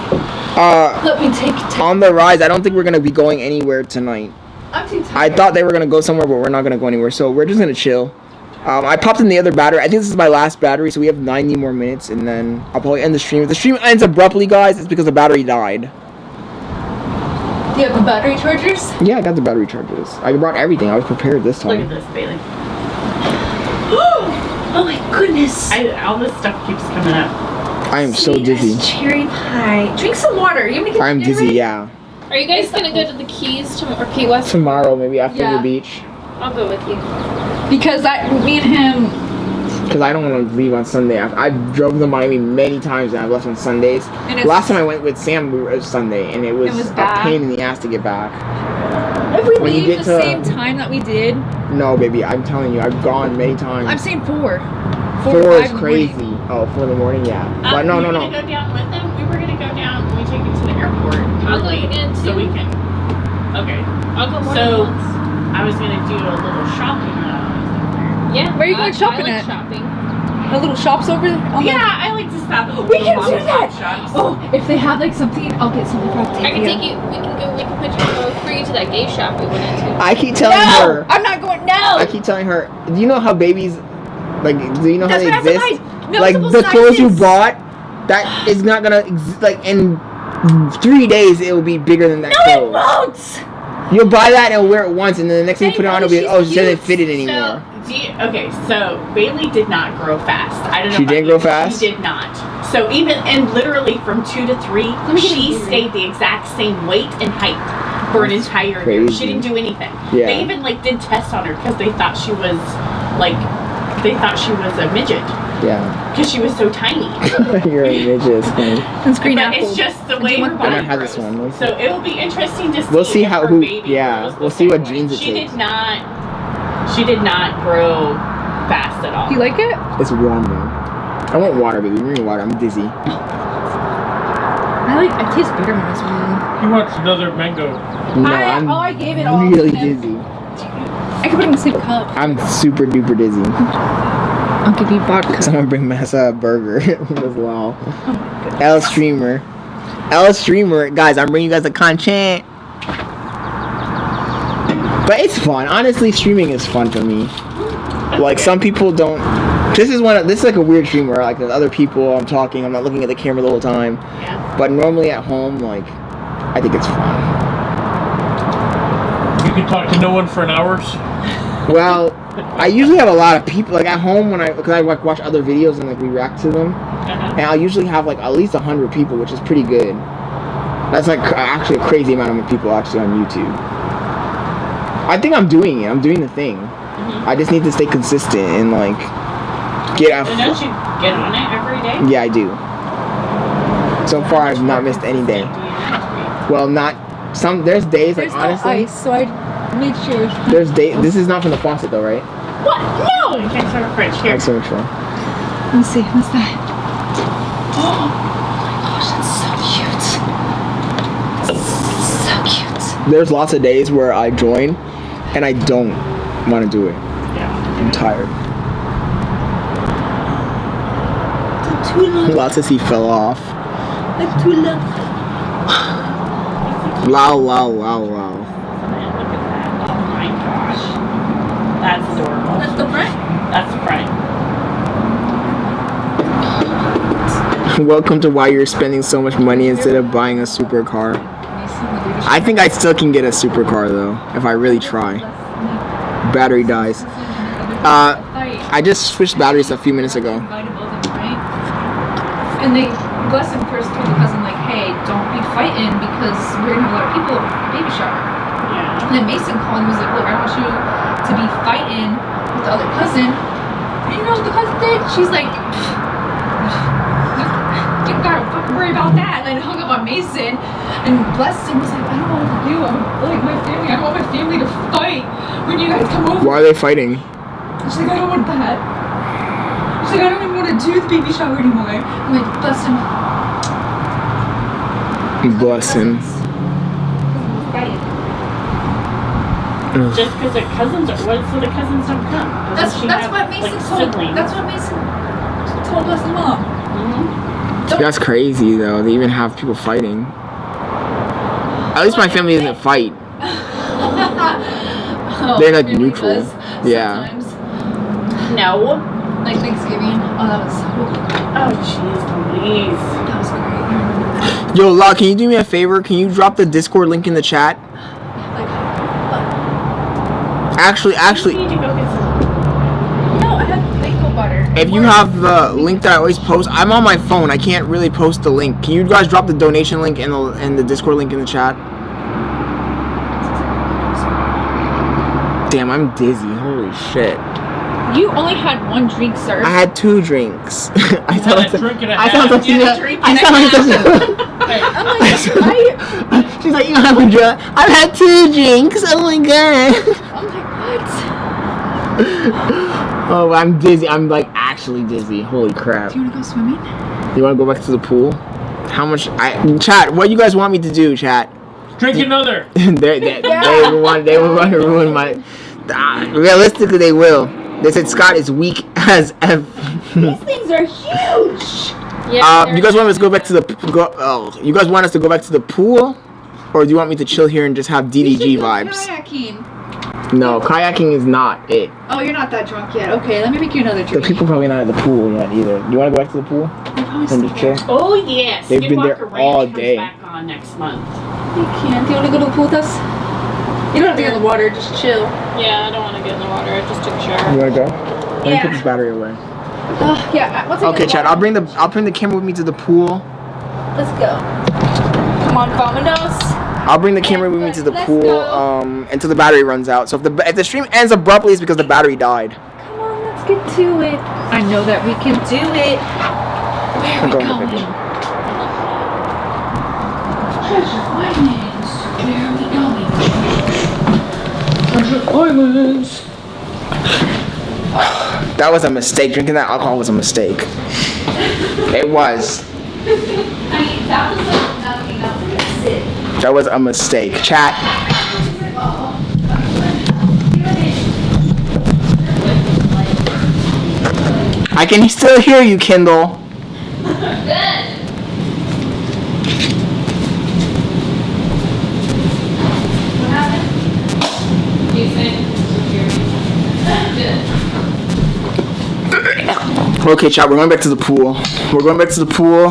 let me take it. On the rise, I don't think we're gonna be going anywhere tonight. I'm too I tired. thought they were gonna go somewhere, but we're not gonna go anywhere. So we're just gonna chill. I popped in the other battery. I think this is my last battery, so we have 90 more minutes, and then I'll probably end the stream. If the stream ends abruptly, guys, it's because the battery died. Do you have the battery chargers? Yeah, I got the battery chargers. I brought everything. I was prepared this Look at time. this, Bailey. Oh my goodness. All this stuff keeps coming up. I am so dizzy. Cherry pie. Drink some water. You want me to get I'm you dizzy. ready? Yeah. Are you guys gonna go to the Keys tomorrow or Key West? Tomorrow, maybe after Yeah. the beach, I'll go with you. Because me and him. because I don't want to leave on Sunday. I've drove to Miami many times, and I've left on Sundays. And it's- Last time I went with Sam, it was Sunday, and it was a bad. pain in the ass to get back. If we When you leave get the to- same time that we did, No, baby, I'm telling you, I've gone many times. I'm saying 4. 4 or 5 is in the crazy. morning. Oh, 4 in the morning, yeah. But no. We're gonna go down with them. We were gonna go down and we take you to the airport. I'll go again, so too. we can. Okay. I'll go more So, than once. I was gonna do a little shopping. Yeah. Where are you going shopping I like at? shopping. The little shops over there. On Yeah, I like to stop at the We little can mom do and pop that. shops. Oh, if they have like something, I'll get something from I can take you. We can go. We can put you for you to that gay shop we went into. I keep telling her. I'm not going. No. I keep telling her. Do you know how babies, like, do you know That's how what I they have to exist? buy. Like Multiple the clothes you sizes. bought, that is not gonna like in 3 days it will be bigger than that No, it clothes. won't. You'll buy that and wear it once, and then the next time you Hey, put it on, it'll Molly, be oh, she's it doesn't cute. fit it anymore. Okay, so Bailey did not grow fast. I don't know. She about didn't you, grow but fast? She did not. So and literally from 2 to 3, me get she a stayed the exact same weight and height for an That's entire year. crazy. She didn't do anything. Yeah. They even did tests on her because they thought she was a midget Yeah, because she was so tiny. you're a midget. It's funny. It's green But apple. it's just the Do way you her want body that? I might have this grows. one. We'll see. So it will be interesting to see. We'll see if how her who- baby yeah, grows the we'll see what same way. genes it She takes. She did not grow fast at all. Do you like it? It's warm though. I want water, baby. Bring me water. I'm dizzy. I taste better when it's warm. He wants another mango. No, I gave it all really to him. dizzy. I can put it in the same cup. I'm super duper dizzy. I'll give you vodka. Someone bring Massa a burger as well. L Streamer. Guys, I'm bringing you guys the content. But it's fun. Honestly, streaming is fun for me. Like, some people don't. This is like a weird stream where, like, there's other people, I'm talking, I'm not looking at the camera the whole time. Yeah. But normally at home, like, I think it's fun. You can talk to no one for an hour. Well, I usually have a lot of people, like, at home because I like watch other videos and, like, we react to them. And I'll usually have, like, at least 100 people, which is pretty good. That's, like, actually a crazy amount of people actually on YouTube. I think I'm doing it. I'm doing the thing. I just need to stay consistent and, like, get out. And don't you get on it every day? Yeah, I do. So far, I've not missed any day. Well, not some. There's days, like, There's no honestly. ice, so I Make sure. There's date. This is not from the faucet though, right? What? No! You can't start a fridge. Here. That's so true. Let me see. What's that? Oh my gosh, that's so cute. So cute. There's lots of days where I join and I don't want to do it. Yeah. I'm tired. The tulip. Lots of he fell off. The tulip. Wow, wow, wow, wow. Look at that. Oh my gosh. That's adorable. That's the front. That's the front. Welcome to why you're spending so much money instead of buying a supercar. I think I still can get a supercar though, if I really try. Battery dies. I just switched batteries a few minutes ago. And they, Blessing first told the cousin, like, hey, don't be fighting because we're gonna have a lot of people at the baby shower. Yeah. And then Mason called and was like, look, I want you to be fighting with the other cousin. And you know what the cousin did? She's like, you gotta fucking worry about that. And then hung up on Mason. And Blessing was like, I don't know what to do. I'm like my family. I don't want my family to fight when you guys come over. Why are they fighting? She's like, I don't want that. She's like, I don't even want to do the baby shower anymore. I'm like, bless him. Bless him. Just because their cousins are, what so the cousins don't come? That's what Mason told. Siblings? That's what Mason told us, mom. Mm-hmm. That's crazy though. They even have people fighting. At least my family doesn't fight. Oh, They're like family neutral. does Yeah. sometimes. No. Like Thanksgiving. Oh, that was so cool. Oh, jeez Louise. That was great. Yo, La, can you do me a favor? Can you drop the Discord link in the chat? Like, what? Actually, You need to go get some. No, I have mango butter. if you have the link that I always post, I'm on my phone. I can't really post the link. Can you guys drop the donation link and the Discord link in the chat? Damn, I'm dizzy. Holy shit. You only had one drink, sir. I had 2 drinks. I had a drink and a I sound half. like You had a drink I and a sound like I'm like, She's like, you don't have a drink. I've had 2 drinks. Oh my god. I'm like, what? Oh, I'm dizzy. I'm like actually dizzy. Holy crap. Do you want to go swimming? You want to go back to the pool? How much? Chat. What you guys want me to do, chat? Drink another. they want to ruin my. Realistically, they will. They said Scott is weak as F. These things are huge. Yeah. You guys want us to go back to the? You guys want us to go back to the pool, or do you want me to chill here and just have DDG vibes? Kayaking. No, kayaking is not it. Oh, you're not that drunk yet. Okay, let me make you another The drink. people probably not at the pool yet either. You want to go back to the pool and just chill? Oh yes. They've been there Skinwalker all Ranch day. comes back on next month. You can't. Do you want to go to the pool with us? You don't have to get in the water. Just chill. Yeah, I don't want to get in the water. I just took a shower. You want to go? Let me put this battery away. Yeah. Once I get Okay, in the Chad. water- I'll bring the camera with me to the pool. Let's go. Come on, vamonos. I'll bring the camera with me to the Let's pool go. until the battery runs out. So if the stream ends abruptly, it's because the battery died. Come on, let's get to it. I know that we can do it. Where are we going. going? Treasure Islands. Where are we going? Treasure Islands. That was a mistake. Drinking that alcohol was a mistake. It was. I mean, that was like nothing. That was like a sip. That was a mistake. Chat. I can still hear you, Kindle. Okay, chat, we're going back to the pool. We're going back to the pool.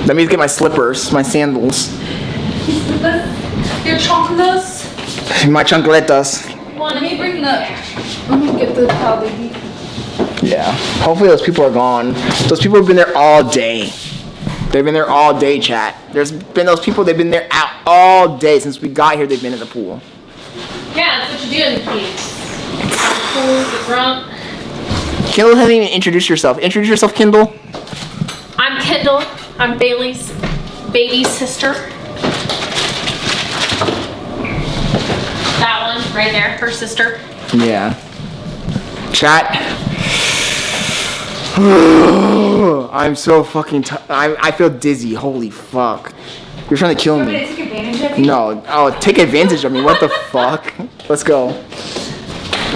Let me get my slippers, my sandals, Your chocolates. my chancletas. Let me bring the. Let me get the towel, baby. Yeah. Hopefully those people are gone. Those people have been there all day. They've been there all day, chat. There's been those people, they've been there out all day. Since we got here, they've been in the pool. Yeah, that's what you do in the keys. Cool, get drunk. Kindle hasn't even introduced yourself. Introduce yourself, Kindle. I'm Kendall. I'm Bailey's baby sister. Right there, her sister. Yeah. Chat. I'm so fucking I feel dizzy. Holy fuck. You're trying to kill me. Take advantage of you? No. Oh, take advantage of me. What the fuck? Let's go.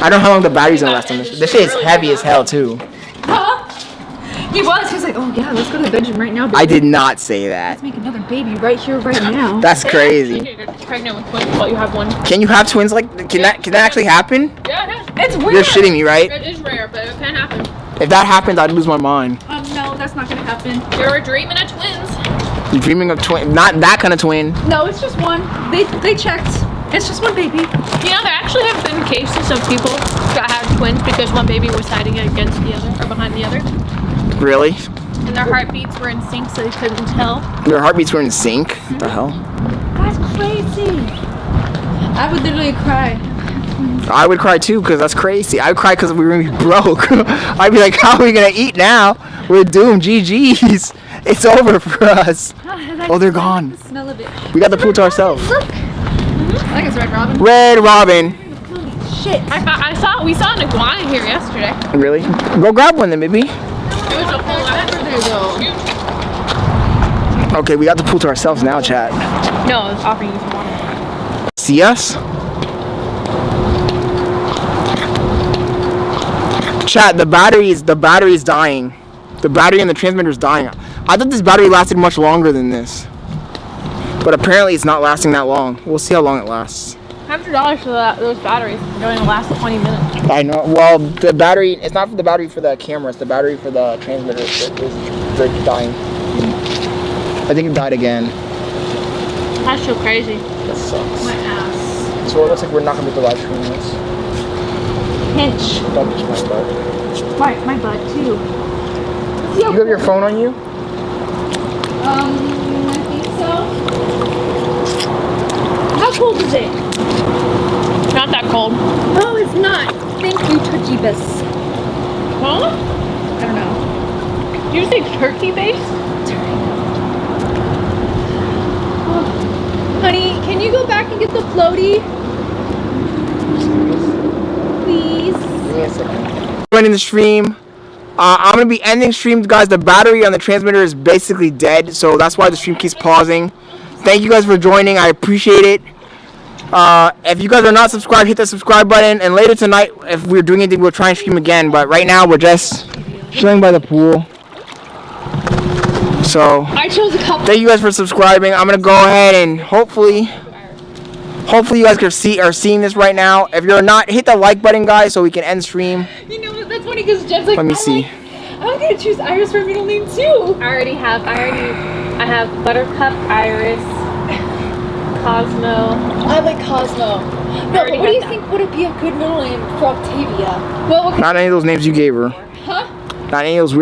I don't know how long the battery's gonna last on this. This shit is heavy as hell too. Huh? He was. He was like, oh yeah, let's go to the bedroom right now, baby. I did not say that. Let's make another baby right here, right now. That's crazy. You're pregnant with twins, but you have one. Can you have twins like can that actually happen? Yeah, it is. It's weird. You're shitting me, right? It is rare, but it can happen. If that happened, I'd lose my mind. No, that's not gonna happen. You're dreaming of twins. You're dreaming of twin, not that kind of twin. No, it's just one. They checked. It's just one baby. You know, there actually have been cases of people that had twins because one baby was hiding against the other or behind the other, Really? and their heartbeats were in sync, so they couldn't tell. Their heartbeats were in sync? What the hell? That's crazy. I would literally cry. I would cry too, because that's crazy. I would cry because we were gonna be broke. I'd be like, how are we gonna eat now? We're doomed. GG's. It's over for us. Oh, they're gone. The smell of it. We got the pool to ourselves. Look. I think it's Red Robin. Red Robin. Holy shit. We saw an iguana here yesterday. Really? Go grab one then, baby. It was a full Okay, we got the pool to ourselves now, chat. No, I was offering you some water. See us? Chat, the battery is dying. The battery in the transmitter is dying. I thought this battery lasted much longer than this. But apparently it's not lasting that long. We'll see how long it lasts. $100 for those batteries. They're going to last 20 minutes. I know. Well, the battery, it's not for the battery for the camera, it's the battery for the transmitter is dying. I think it died again. That's so crazy. That sucks. My ass. So it looks like we're not going to be able to live stream this. Pinch. Don't pinch my butt. My butt too. You have your phone on you? I think so. How cold is it? Not that cold. No, it's not. Thank you, Touchy Bus. Huh? I don't know. Do you think turkey based? Oh. Honey, can you go back and get the floaty? Please. Give me a second. Running the stream. I'm going to be ending stream, guys. The battery on the transmitter is basically dead, so that's why the stream keeps pausing. Thank you guys for joining. I appreciate it. If you guys are not subscribed, hit the subscribe button. And later tonight, if we're doing anything, we'll try and stream again. But right now, we're just chilling by the pool. So, I chose a couple. thank you guys for subscribing. I'm going to go ahead and hopefully you guys are seeing this right now. If you're not, hit the like button, guys, so we can end stream. You know, that's funny because Jen's like, Let me see. I'm going to choose Iris for middle name too. I have Buttercup, Iris, Cosmo. I like Cosmo. No, but what do you think would it be a good middle name for Octavia? Well, okay. Not any of those names you gave her. Huh? Not any of those weird